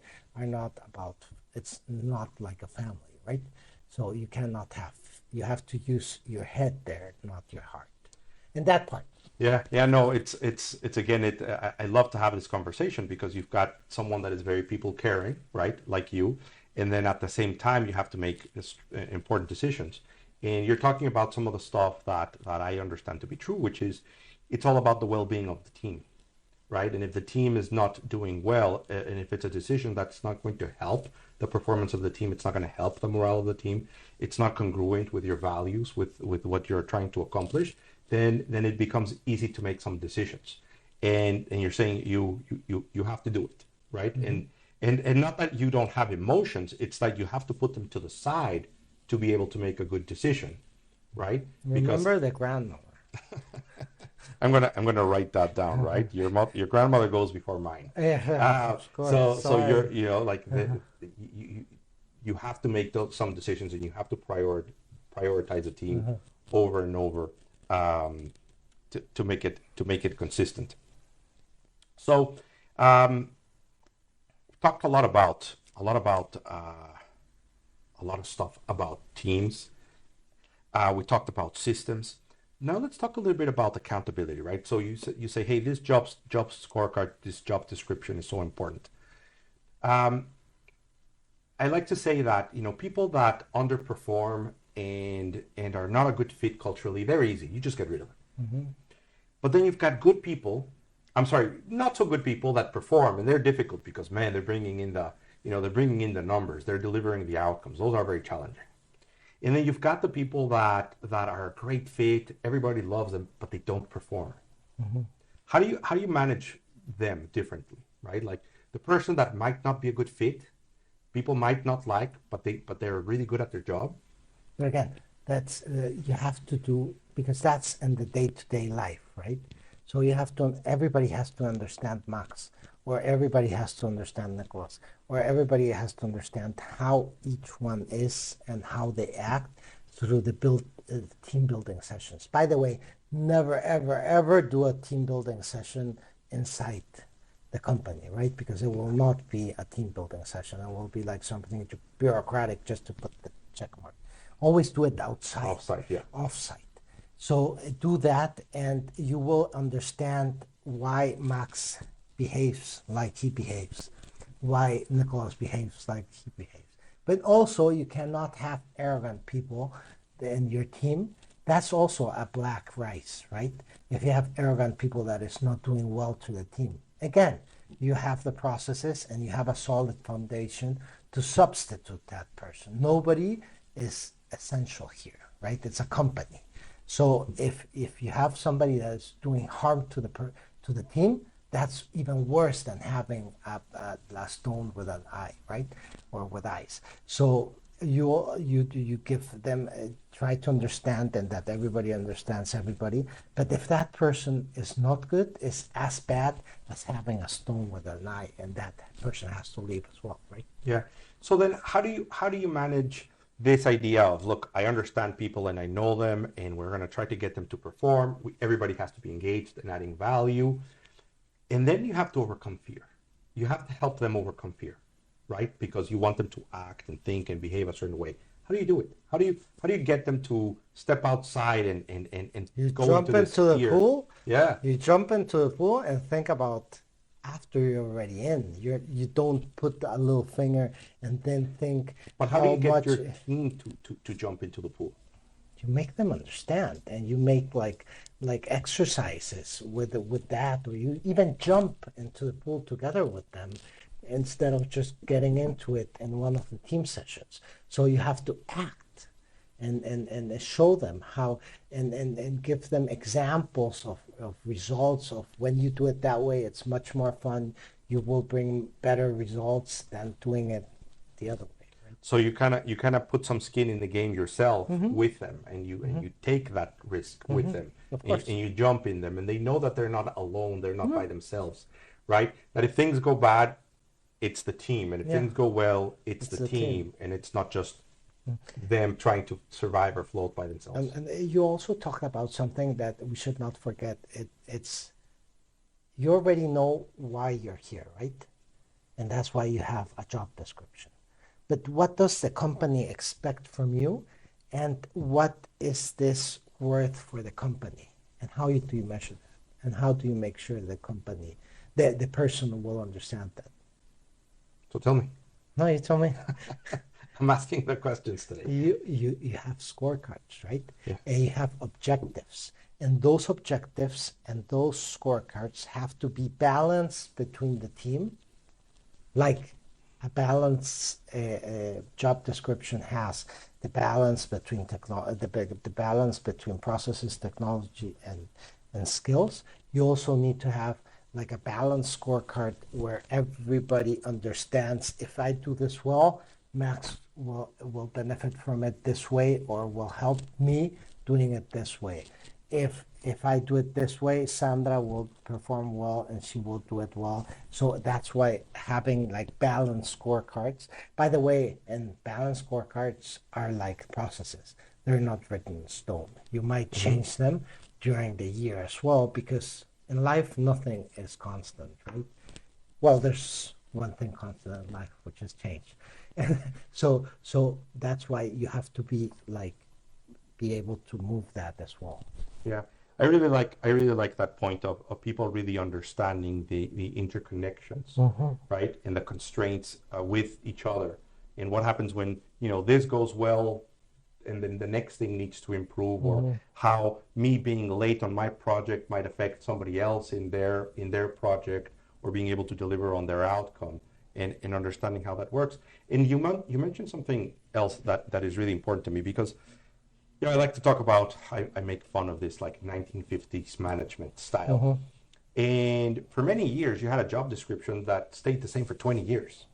it's not like a family, right? So you have to use your head there, not your heart. In that part. Yeah, no, it's again, I love to have this conversation because you've got someone that is very people caring, right? Like you, and then at the same time you have to make important decisions. And you're talking about some of the stuff that I understand to be true, which is it's all about the well-being of the team, right? And if the team is not doing well, and if it's a decision that's not going to help the performance of the team, it's not going to help the morale of the team, it's not congruent with your values, with what you're trying to accomplish, then it becomes easy to make some decisions. And you're saying you have to do it, right? Mm-hmm. And not that you don't have emotions, it's that you have to put them to the side to be able to make a good decision, right? Remember the grandmother. I'm gonna write that down, right? Your grandmother goes before mine. Yeah, of course. So you're like you have to make some decisions, and you have to prioritize the team over and over to make it consistent. So we've talked a lot about a lot of stuff about teams. We talked about systems. Now let's talk a little bit about accountability, right? So you say, hey, this job scorecard, this job description is so important. I like to say that people that underperform and are not a good fit culturally, they're easy. You just get rid of it. Mm-hmm. But then you've got good people. I'm sorry, not so good people that perform, and they're difficult because man, they're bringing in the numbers, they're delivering the outcomes. Those are very challenging. And then you've got the people that are a great fit, everybody loves them, but they don't perform. Mm-hmm. How do you manage them differently, right? Like the person that might not be a good fit, people might not like, but they're really good at their job. But again, that's you have to do, because that's in the day-to-day life, right? So everybody has to understand Max, or everybody has to understand Nicolass, or everybody has to understand how each one is and how they act through the team building sessions. By the way, never, ever, ever do a team building session inside the company, right? Because it will not be a team building session. It will be like something bureaucratic just to put the check mark. Always do it outside. Offsite, yeah. Offsite. So do that, and you will understand why Max behaves like he behaves, why Nicolass behaves like he behaves. But also, you cannot have arrogant people in your team. That's also a black rice, right? If you have arrogant people that is not doing well to the team. Again, you have the processes and you have a solid foundation to substitute that person. Nobody is essential here, right? It's a company. So if you have somebody that is doing harm to the team, that's even worse than having a stone with an eye, right? Or with eyes. So you give them try to understand and that everybody understands everybody. But if that person is not good, it's as bad as having a stone with an eye, and that person has to leave as well, right? Yeah. So then how do you manage this idea of, look, I understand people and I know them and we're going to try to get them to perform. Everybody has to be engaged and adding value. And then you have to overcome fear. You have to help them overcome fear, right? Because you want them to act and think and behave a certain way. How do you do it? How do you get them to step outside and You go jump into this into the fear? pool. Yeah. You jump into the pool and think about after you're already in. You don't put a little finger and then think But how do you get much. your team to jump into the pool? You make them understand, and you make like exercises with that, or you even jump into the pool together with them instead of just getting into it in one of the team sessions. So you have to act and show them how and give them examples of results of when you do it that way, it's much more fun. You will bring better results than doing it the other way. So you kind of put some skin in the game yourself with them, and you take that risk with them, Of and, course. and you jump in them, and they know that they're not alone, they're not by themselves, right? That if things go bad, it's the team, and if Yeah. things go well, it's It's the the team. team, and it's not just them trying to survive or float by themselves. And you also talk about something that we should not forget. It's you already know why you're here, right? And that's why you have a job description. But what does the company expect from you? And what is this worth for the company? And how do you measure that? And how do you make sure the company, the person will understand that? So tell me. No, you tell me. I'm asking the questions today. You have scorecards, right? Yeah. And you have objectives. And those objectives and those scorecards have to be balanced between the team, like a balanced job description has the balance between the balance between processes, technology, and skills. You also need to have like a balanced scorecard where everybody understands if I do this well, Max will benefit from it this way or will help me doing it this way. If I do it this way, Sandra will perform well and she will do it well. So that's why having like balanced scorecards, by the way, and balanced scorecards are like processes. They're not written in stone. You might change them during the year as well, because in life, nothing is constant, right? Well, there's one thing constant in life, which is change. And so that's why you have to be able to move that as well. Yeah. I really like that point of people really understanding the interconnections, right? And the constraints with each other. And what happens when, this goes well and then the next thing needs to improve, or how me being late on my project might affect somebody else in their project, or being able to deliver on their outcome, and understanding how that works. And you mentioned something else that is really important to me, because I like to talk about, I make fun of this like 1950s management style. And for many years, you had a job description that stayed the same for 20 years.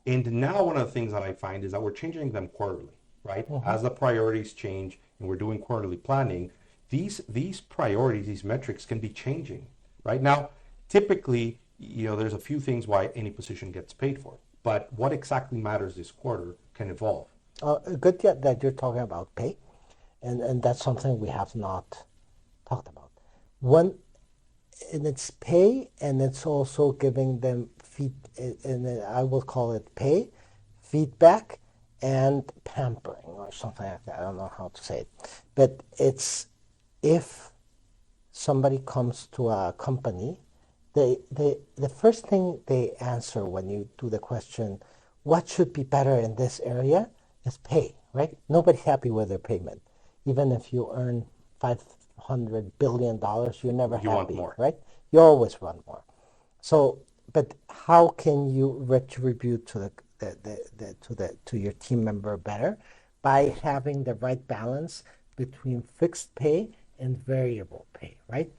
And now one of the things that I find is that we're changing them quarterly, right? As the priorities change and we're doing quarterly planning, these priorities, these metrics can be changing, right? Now, typically, there's a few things why any position gets paid for, but what exactly matters this quarter can evolve. Good that you're talking about pay. And that's something we have not talked about. One, and it's pay, and it's also giving them and I will call it pay, feedback, and pampering, or something like that. I don't know how to say it. But it's if somebody comes to a company, the first thing they answer when you do the question, what should be better in this area, is pay, right? Nobody's happy with their payment. Even if you earn $500 billion, you're never happy, want more, right? You always want more. So, but how can you retribute to to your team member better? By having the right balance between fixed pay and variable pay, right?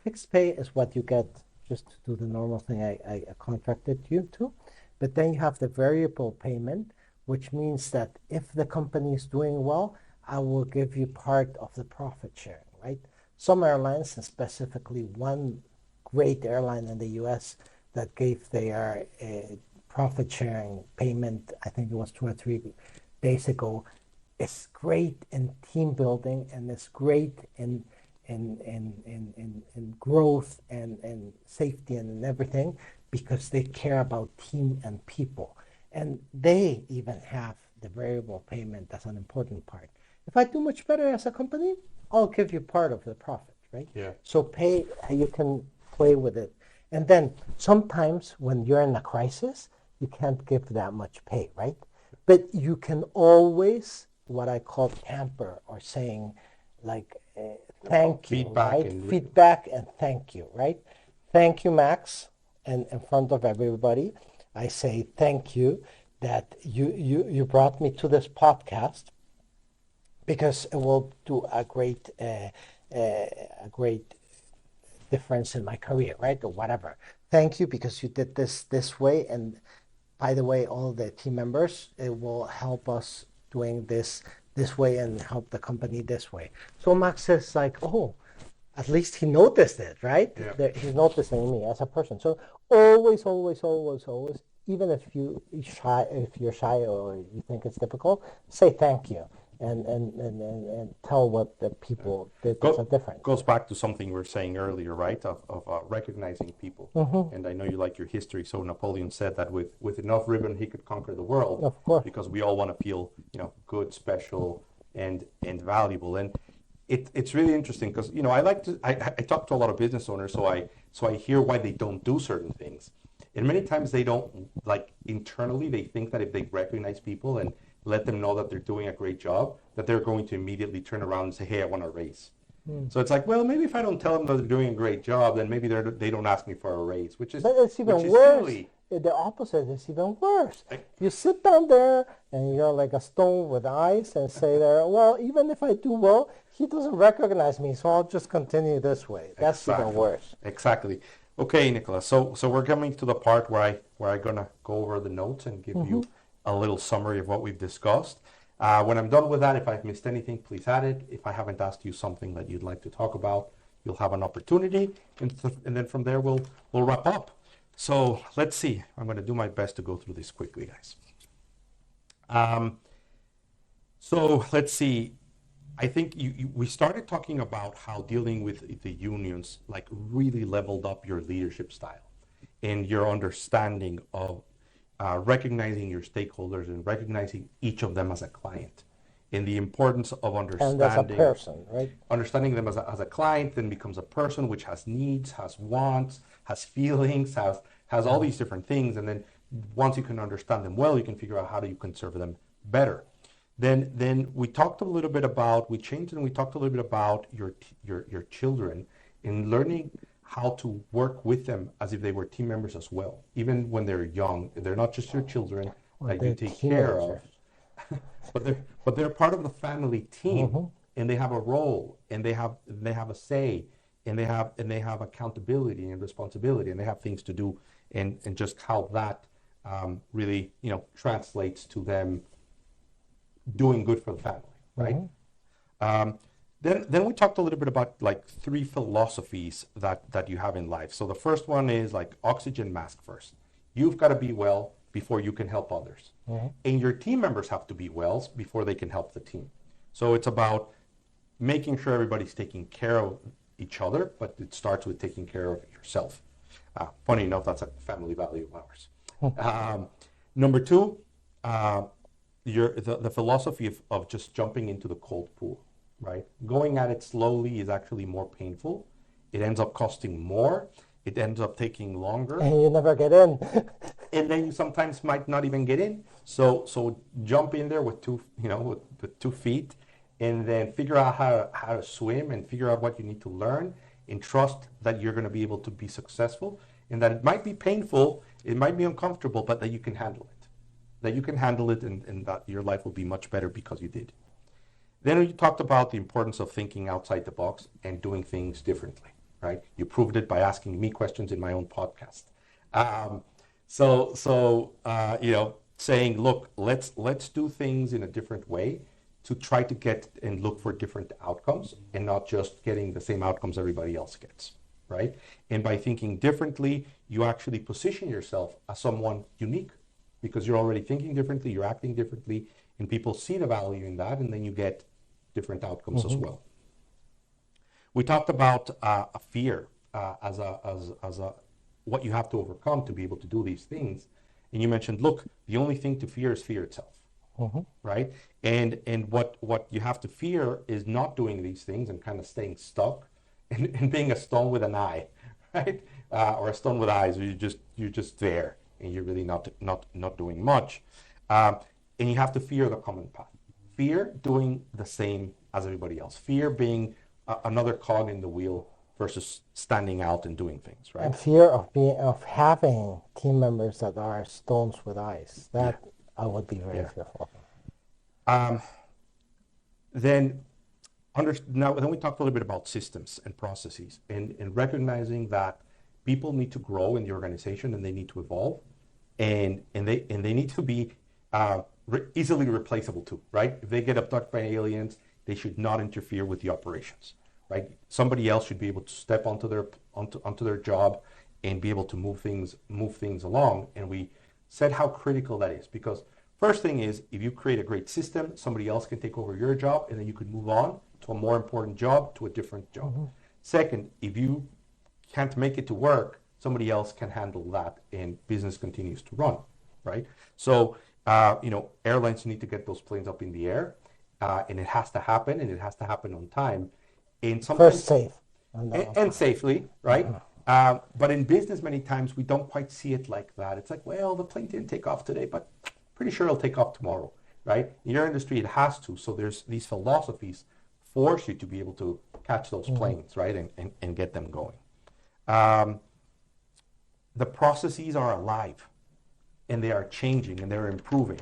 Fixed pay is what you get just to do the normal thing I contracted you to, but then you have the variable payment, which means that if the company is doing well, I will give you part of the profit sharing, right? Some airlines, and specifically one great airline in the US that gave their profit sharing payment, I think it was 2 or 3 days ago, is great in team building and it's great in growth and safety and everything because they care about team and people. And they even have the variable payment as an important part. If I do much better as a company, I'll give you part of the profit, right? Yeah. So pay, you can play with it. And then sometimes when you're in a crisis, you can't give that much pay, right? But you can always, what I call tamper or saying like, thank you, Feedback right? and Feedback and thank you, right? Thank you, Max. And in front of everybody, I say thank you that you brought me to this podcast because it will do a great difference in my career, right? Or whatever. Thank you because you did this way. And by the way, all the team members, it will help us doing this way and help the company this way. So Max says like, oh, at least he noticed it, right? Yeah. He's noticing me as a person. So always, even if you're shy or you think it's difficult, say thank you and tell what the people did that's different. Goes back to something we were saying earlier, right? Of recognizing people. Mm-hmm. And I know you like your history. So Napoleon said that with enough ribbon, he could conquer the world. Of course. Because we all want to feel, good, special, and valuable. And it's really interesting because, I talk to a lot of business owners, so I hear why they don't do certain things. And many times they don't, like internally, they think that if they recognize people and let them know that they're doing a great job, that they're going to immediately turn around and say, hey, I want a raise. So it's like, well, maybe if I don't tell them that they're doing a great job, then maybe they don't ask me for a raise, which is even worse. Silly. The opposite is even worse. You sit down there and you're like a stone with eyes and say there, well, even if I do well, he doesn't recognize me, so I'll just continue this way. That's even worse. Exactly. Okay, Nicolass. So we're coming to the part where I'm gonna go over the notes and give you a little summary of what we've discussed. When I'm done with that, if I've missed anything, please add it. If I haven't asked you something that you'd like to talk about, you'll have an opportunity, and then from there we'll wrap up. So let's see. I'm going to do my best to go through this quickly, guys. So let's see. I think we started talking about how dealing with the unions like really leveled up your leadership style and your understanding of recognizing your stakeholders and recognizing each of them as a client, and the importance of understanding. And as a person, right? Understanding them as a client, then becomes a person which has needs, has wants, has feelings, has all these different things. And then once you can understand them well, you can figure out how you can serve them better. Then we talked a little bit about, we talked a little bit about your children in learning how to work with them as if they were team members as well. Even when they're young, they're not just your children that you take care of, but they're part of the family team, and they have a role, and they have a say, and they have accountability and responsibility, and they have things to do, and just how that really translates to them doing good for the family, right? Then we talked a little bit about like 3 philosophies that you have in life. So the first one is like oxygen mask first. You've got to be well before you can help others. And your team members have to be well before they can help the team. So it's about making sure everybody's taking care of each other, but it starts with taking care of yourself. Funny enough, that's a family value of ours. Number 2, the philosophy of just jumping into the cold pool. Right? Going at it slowly is actually more painful. It ends up costing more. It ends up taking longer. And you never get in. And then you sometimes might not even get in. So jump in there with 2 feet, and then figure out how to swim and figure out what you need to learn, and trust that you're going to be able to be successful, and that it might be painful, it might be uncomfortable, but that you can handle it. That you can handle it, and that your life will be much better because you did. Then we talked about the importance of thinking outside the box and doing things differently, right? You proved it by asking me questions in my own podcast. saying, look, let's do things in a different way to try to get and look for different outcomes and not just getting the same outcomes everybody else gets, right? And by thinking differently, you actually position yourself as someone unique because you're already thinking differently, you're acting differently, and people see the value in that, and then you get different outcomes as well. We talked about a fear as a what you have to overcome to be able to do these things. And you mentioned, look, the only thing to fear is fear itself, right? And what you have to fear is not doing these things and kind of staying stuck and being a stone with an eye, right? Or a stone with eyes, where you're just there and you're really not doing much. And you have to fear the common path. Fear doing the same as everybody else. Fear being another cog in the wheel versus standing out and doing things, right? And fear of having team members that are stones with eyes. That I would be very fearful of. Then we talked a little bit about systems and processes and recognizing that people need to grow in the organization and they need to evolve and they need to be easily replaceable too, right? If they get abducted by aliens, they should not interfere with the operations, right? Somebody else should be able to step onto their job and be able to move things along. And we said how critical that is, because first thing is, if you create a great system, somebody else can take over your job and then you could move on to a more important job, to a different job. Second, if you can't make it to work, somebody else can handle that and business continues to run, right? So, airlines need to get those planes up in the air and it has to happen, and it has to happen on time. And sometimes, first safe. And safely, right? But in business, many times we don't quite see it like that. It's like, well, the plane didn't take off today, but pretty sure it'll take off tomorrow, right? In your industry, it has to. So there's these philosophies force you to be able to catch those planes, right, and get them going. The processes are alive, and they are changing, and they're improving.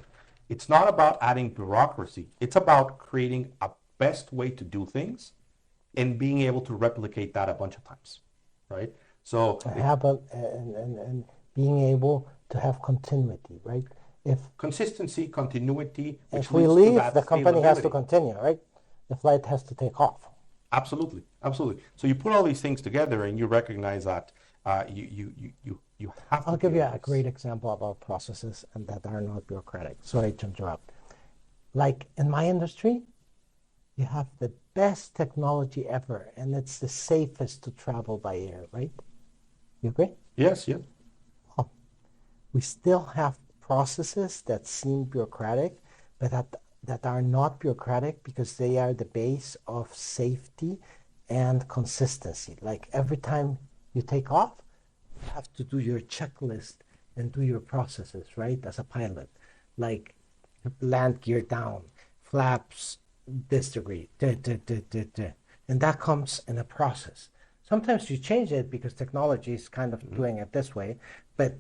It's not about adding bureaucracy. It's about creating a best way to do things and being able to replicate that a bunch of times, right? So and being able to have continuity, right? If consistency, continuity. If we leave, the company has to continue, right? The flight has to take off. Absolutely, absolutely. So you put all these things together, and you recognize that you have to. I'll give you a great example about processes and that are not bureaucratic. Sorry to interrupt. Like in my industry, you have the best technology ever, and it's the safest to travel by air, right? You agree? Yes, yeah. Well, we still have processes that seem bureaucratic, but that are not bureaucratic because they are the base of safety and consistency. Like every time you take off, you have to do your checklist and do your processes, right? As a pilot, like land gear down, flaps this degree, and that comes in a process. Sometimes you change it because technology is kind of doing it this way, but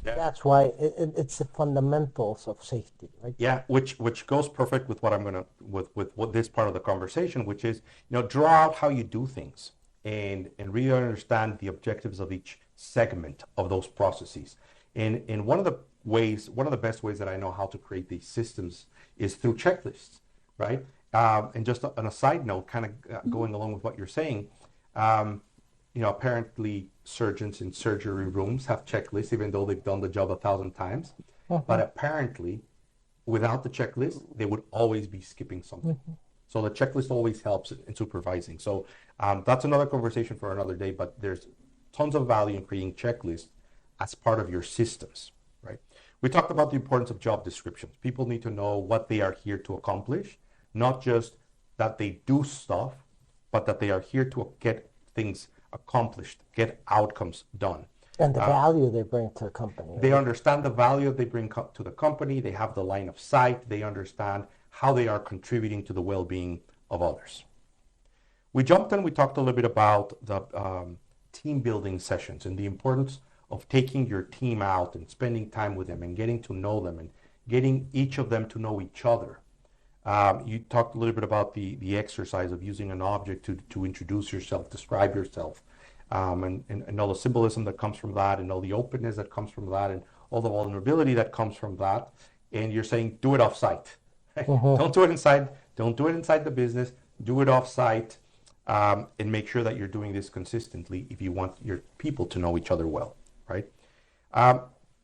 that's why it's the fundamentals of safety, right? Yeah, which goes perfect with what I'm gonna with what this part of the conversation, which is draw out how you do things and really understand the objectives of each segment of those processes. And one of the best ways that I know how to create these systems is through checklists, right? And just on a side note, kind of going along with what you're saying, apparently surgeons in surgery rooms have checklists, even though they've done the job 1,000 times. But apparently, without the checklist, they would always be skipping something. So the checklist always helps in supervising. So that's another conversation for another day, but there's tons of value in creating checklists as part of your systems, right? We talked about the importance of job descriptions. People need to know what they are here to accomplish, not just that they do stuff, but that they are here to get things accomplished, get outcomes done. And the value they bring to the company. Right? They understand the value they bring to the company. They have the line of sight. They understand how they are contributing to the well-being of others. We jumped in, we talked a little bit about the team building sessions and the importance of taking your team out and spending time with them and getting to know them and getting each of them to know each other. You talked a little bit about the exercise of using an object to introduce yourself, describe yourself, and all the symbolism that comes from that, and all the openness that comes from that, and all the vulnerability that comes from that. And you're saying, do it off-site. Don't do it inside. Don't do it inside the business. Do it off-site, and make sure that you're doing this consistently if you want your people to know each other well, right?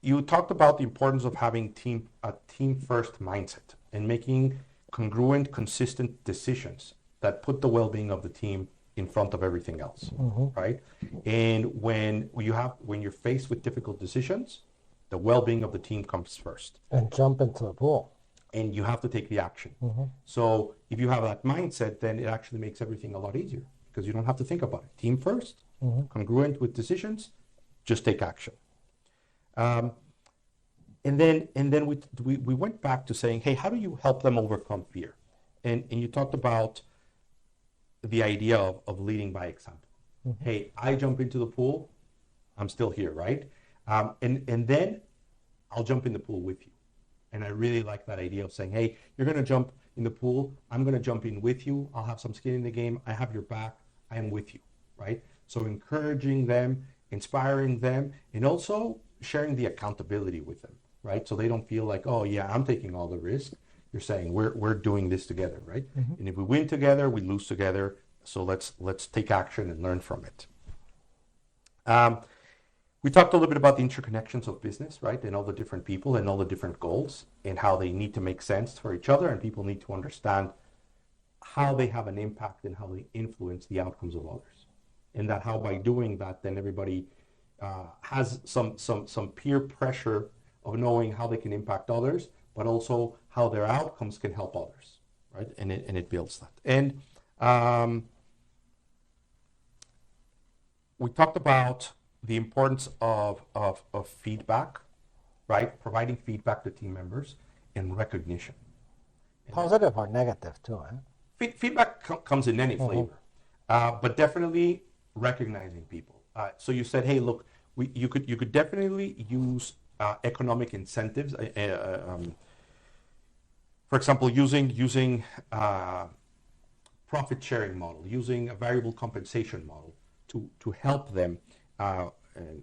You talked about the importance of having a team-first mindset and making congruent, consistent decisions that put the well-being of the team in front of everything else, right? And when you're faced with difficult decisions, the well-being of the team comes first. And jump into the pool. And you have to take the action. So if you have that mindset, then it actually makes everything a lot easier because you don't have to think about it. Team first, congruent with decisions, just take action. And then we went back to saying, hey, how do you help them overcome fear? And you talked about the idea of leading by example. Hey, I jump into the pool, I'm still here, right? And then I'll jump in the pool with you. And I really like that idea of saying, hey, you're going to jump in the pool, I'm going to jump in with you, I'll have some skin in the game, I have your back, I am with you, right? So encouraging them, inspiring them, and also sharing the accountability with them, right? So they don't feel like, oh yeah, I'm taking all the risk. You're saying we're doing this together, right? And if we win together, we lose together. So let's take action and learn from it. We talked a little bit about the interconnections of business, right? And all the different people and all the different goals and how they need to make sense for each other, and people need to understand how they have an impact and how they influence the outcomes of others. And that how by doing that, then everybody has some peer pressure of knowing how they can impact others, but also how their outcomes can help others, right? And it builds that. And we talked about the importance of feedback, right? Providing feedback to team members and recognition. Positive or negative too, huh? Feedback comes in any flavor, but definitely recognizing people. So you said, hey, look, you could definitely use economic incentives. For example, using profit sharing model, using a variable compensation model to help them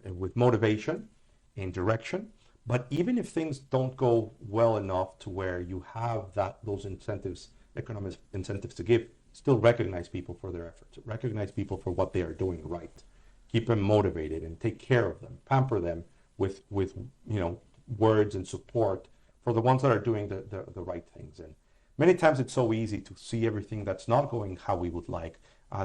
with motivation and direction. But even if things don't go well enough to where you have those incentives, economic incentives to give, still recognize people for their efforts, recognize people for what they are doing right, keep them motivated and take care of them, pamper them with words and support for the ones that are doing the right things. And many times it's so easy to see everything that's not going how we would like,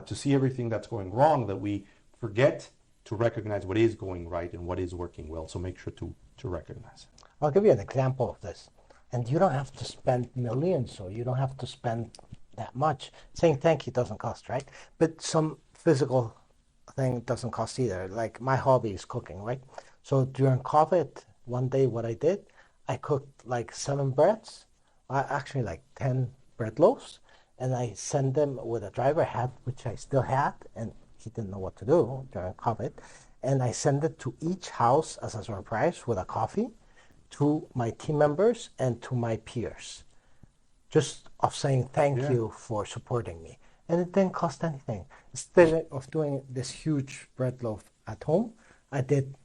to see everything that's going wrong, that we forget to recognize what is going right and what is working well. So make sure to recognize it. I'll give you an example of this. And you don't have to spend millions, or you don't have to spend that much. Saying thank you doesn't cost, right? But some physical thing doesn't cost either. Like my hobby is cooking, right? So during COVID, one day what I did, I cooked like 7 breads, actually like 10 bread loaves, and I sent them with a driver hat, which I still had, and he didn't know what to do during COVID. And I sent it to each house as a surprise with a coffee to my team members and to my peers, just of saying thank you for supporting me. And it didn't cost anything. Instead of doing this huge bread loaf at home, I did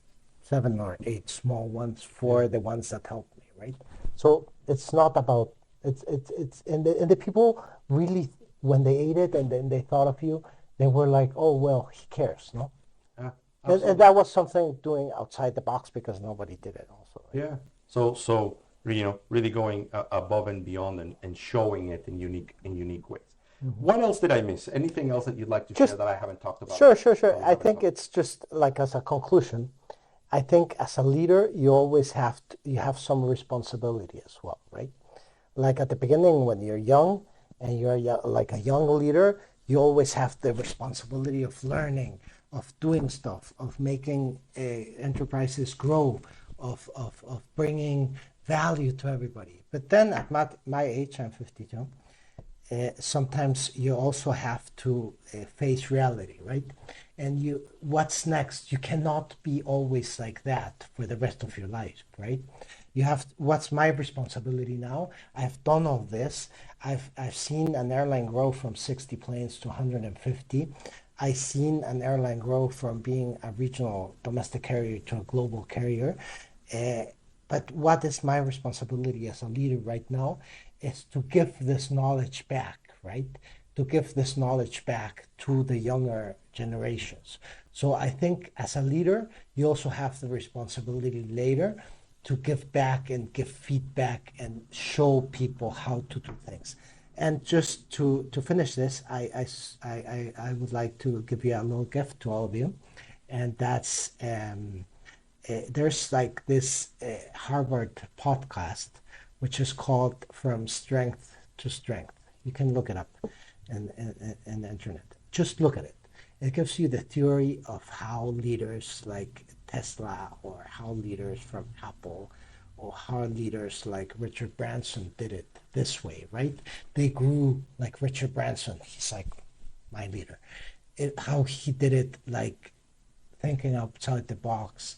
7 or 8 small ones for the ones that helped me, right? So it's not about, it's and the people really, when they ate it and then they thought of you, they were like, oh, well, he cares, no? Yeah, and that was something doing outside the box because nobody did it also. Right? Yeah. So really going above and beyond and showing it in unique ways. What else did I miss? Anything else that you'd like to share that I haven't talked about? Sure. I think it's just like as a conclusion, I think as a leader, you always have some responsibility as well, right? Like at the beginning when you're young and you're like a young leader, you always have the responsibility of learning, of doing stuff, of making enterprises grow, of bringing value to everybody. But then at my age, I'm 52, sometimes you also have to face reality, right? And what's next? You cannot be always like that for the rest of your life, right? What's my responsibility now? I've done all this. I've seen an airline grow from 60 planes to 150. I seen an airline grow from being a regional domestic carrier to a global carrier. Uh, but what is my responsibility as a leader right now is to give this knowledge back, right? To give this knowledge back to the younger generations. So I think as a leader, you also have the responsibility later to give back and give feedback and show people how to do things. And just to finish this, I would like to give you a little gift to all of you. And that's there's like this Harvard podcast, which is called From Strength to Strength. You can look it up in the internet. Just look at it. It gives you the theory of how leaders like Tesla or how leaders from Apple or how leaders like Richard Branson did it this way, right? They grew like Richard Branson. He's like my leader. How he did it, like thinking outside the box,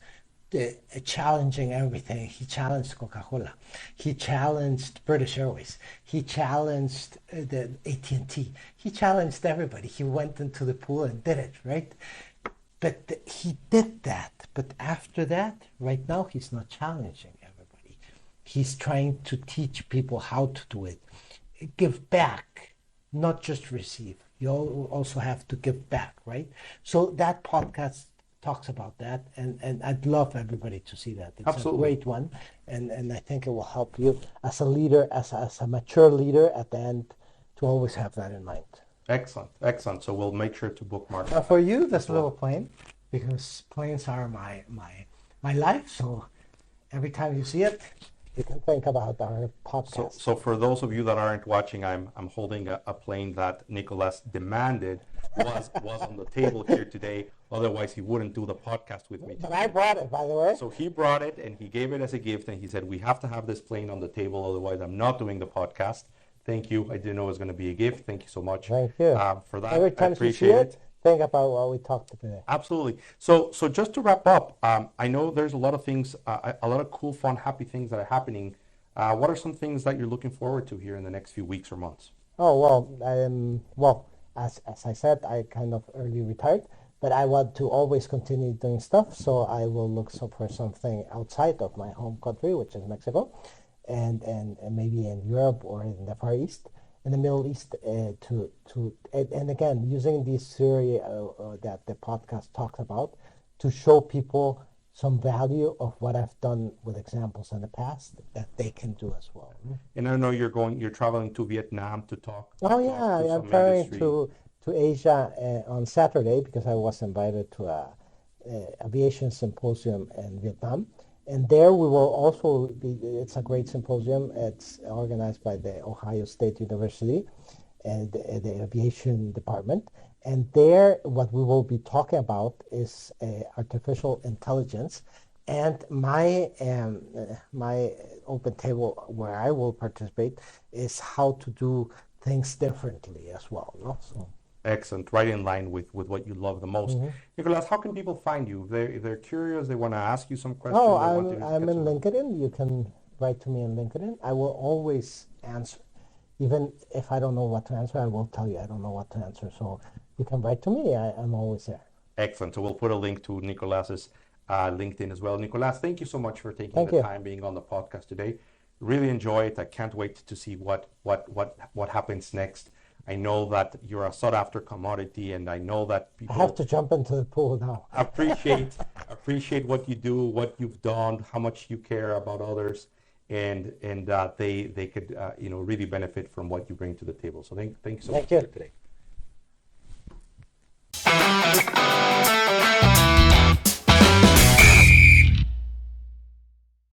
challenging everything. He challenged Coca-Cola. He challenged British Airways. He challenged the AT&T. He challenged everybody. He went into the pool and did it, right? But he did that. But after that, right now, he's not challenging everybody. He's trying to teach people how to do it. Give back, not just receive. You also have to give back, right? So that podcast talks about that, and I'd love everybody to see that. It's Absolutely. a great one, and I think it will help you as a leader, as a mature leader at the end, to always have that in mind. Excellent, excellent. So we'll make sure to bookmark. Now for you, this little plane, because planes are my life, so every time you see it, you can think about our podcast. So for those of you that aren't watching, I'm holding a plane that Nicolass demanded was on the table here today. Otherwise, he wouldn't do the podcast with me But I brought it, by the way. So he brought it and he gave it as a gift, and he said, we have to have this plane on the table, otherwise I'm not doing the podcast. Thank you. I didn't know it was going to be a gift. Thank you so much. Thank you. For that. Every time I you see appreciate it, think about what we talked today. Absolutely. So just to wrap up, I know there's a lot of things, a lot of cool, fun, happy things that are happening. What are some things that you're looking forward to here in the next few weeks or months? Oh, well, as I said, I kind of early retired, but I want to always continue doing stuff, so I will look for something outside of my home country, which is Mexico, and maybe in Europe or in the Far East, in the Middle East, and again, using this theory that the podcast talks about to show people some value of what I've done with examples in the past that they can do as well. And I know you're traveling to Vietnam to talk. Oh talk yeah, to I'm some traveling industry. to Asia on Saturday because I was invited to a aviation symposium in Vietnam, and there we will also be. It's a great symposium. It's organized by the Ohio State University and the aviation department. And there, what we will be talking about is artificial intelligence. And my open table where I will participate is how to do things differently as well. No? So. Excellent. Right in line with what you love the most. Nicolass, how can people find you? If they're curious, they want to ask you some questions. Oh, they want to I'm get in some- LinkedIn. You can write to me in LinkedIn. I will always answer. Even if I don't know what to answer, I will tell you I don't know what to answer. So you can write to me. I'm always there. Excellent. So we'll put a link to Nicolass's LinkedIn as well. Nicolass, thank you so much for taking Thank the you. time being on the podcast today. Really enjoy it. I can't wait to see what happens next. I know that you're a sought after commodity, and I know that I people have to jump into the pool now. appreciate what you do, what you've done, how much you care about others, and they could really benefit from what you bring to the table. So thank you so much Thank you. for today.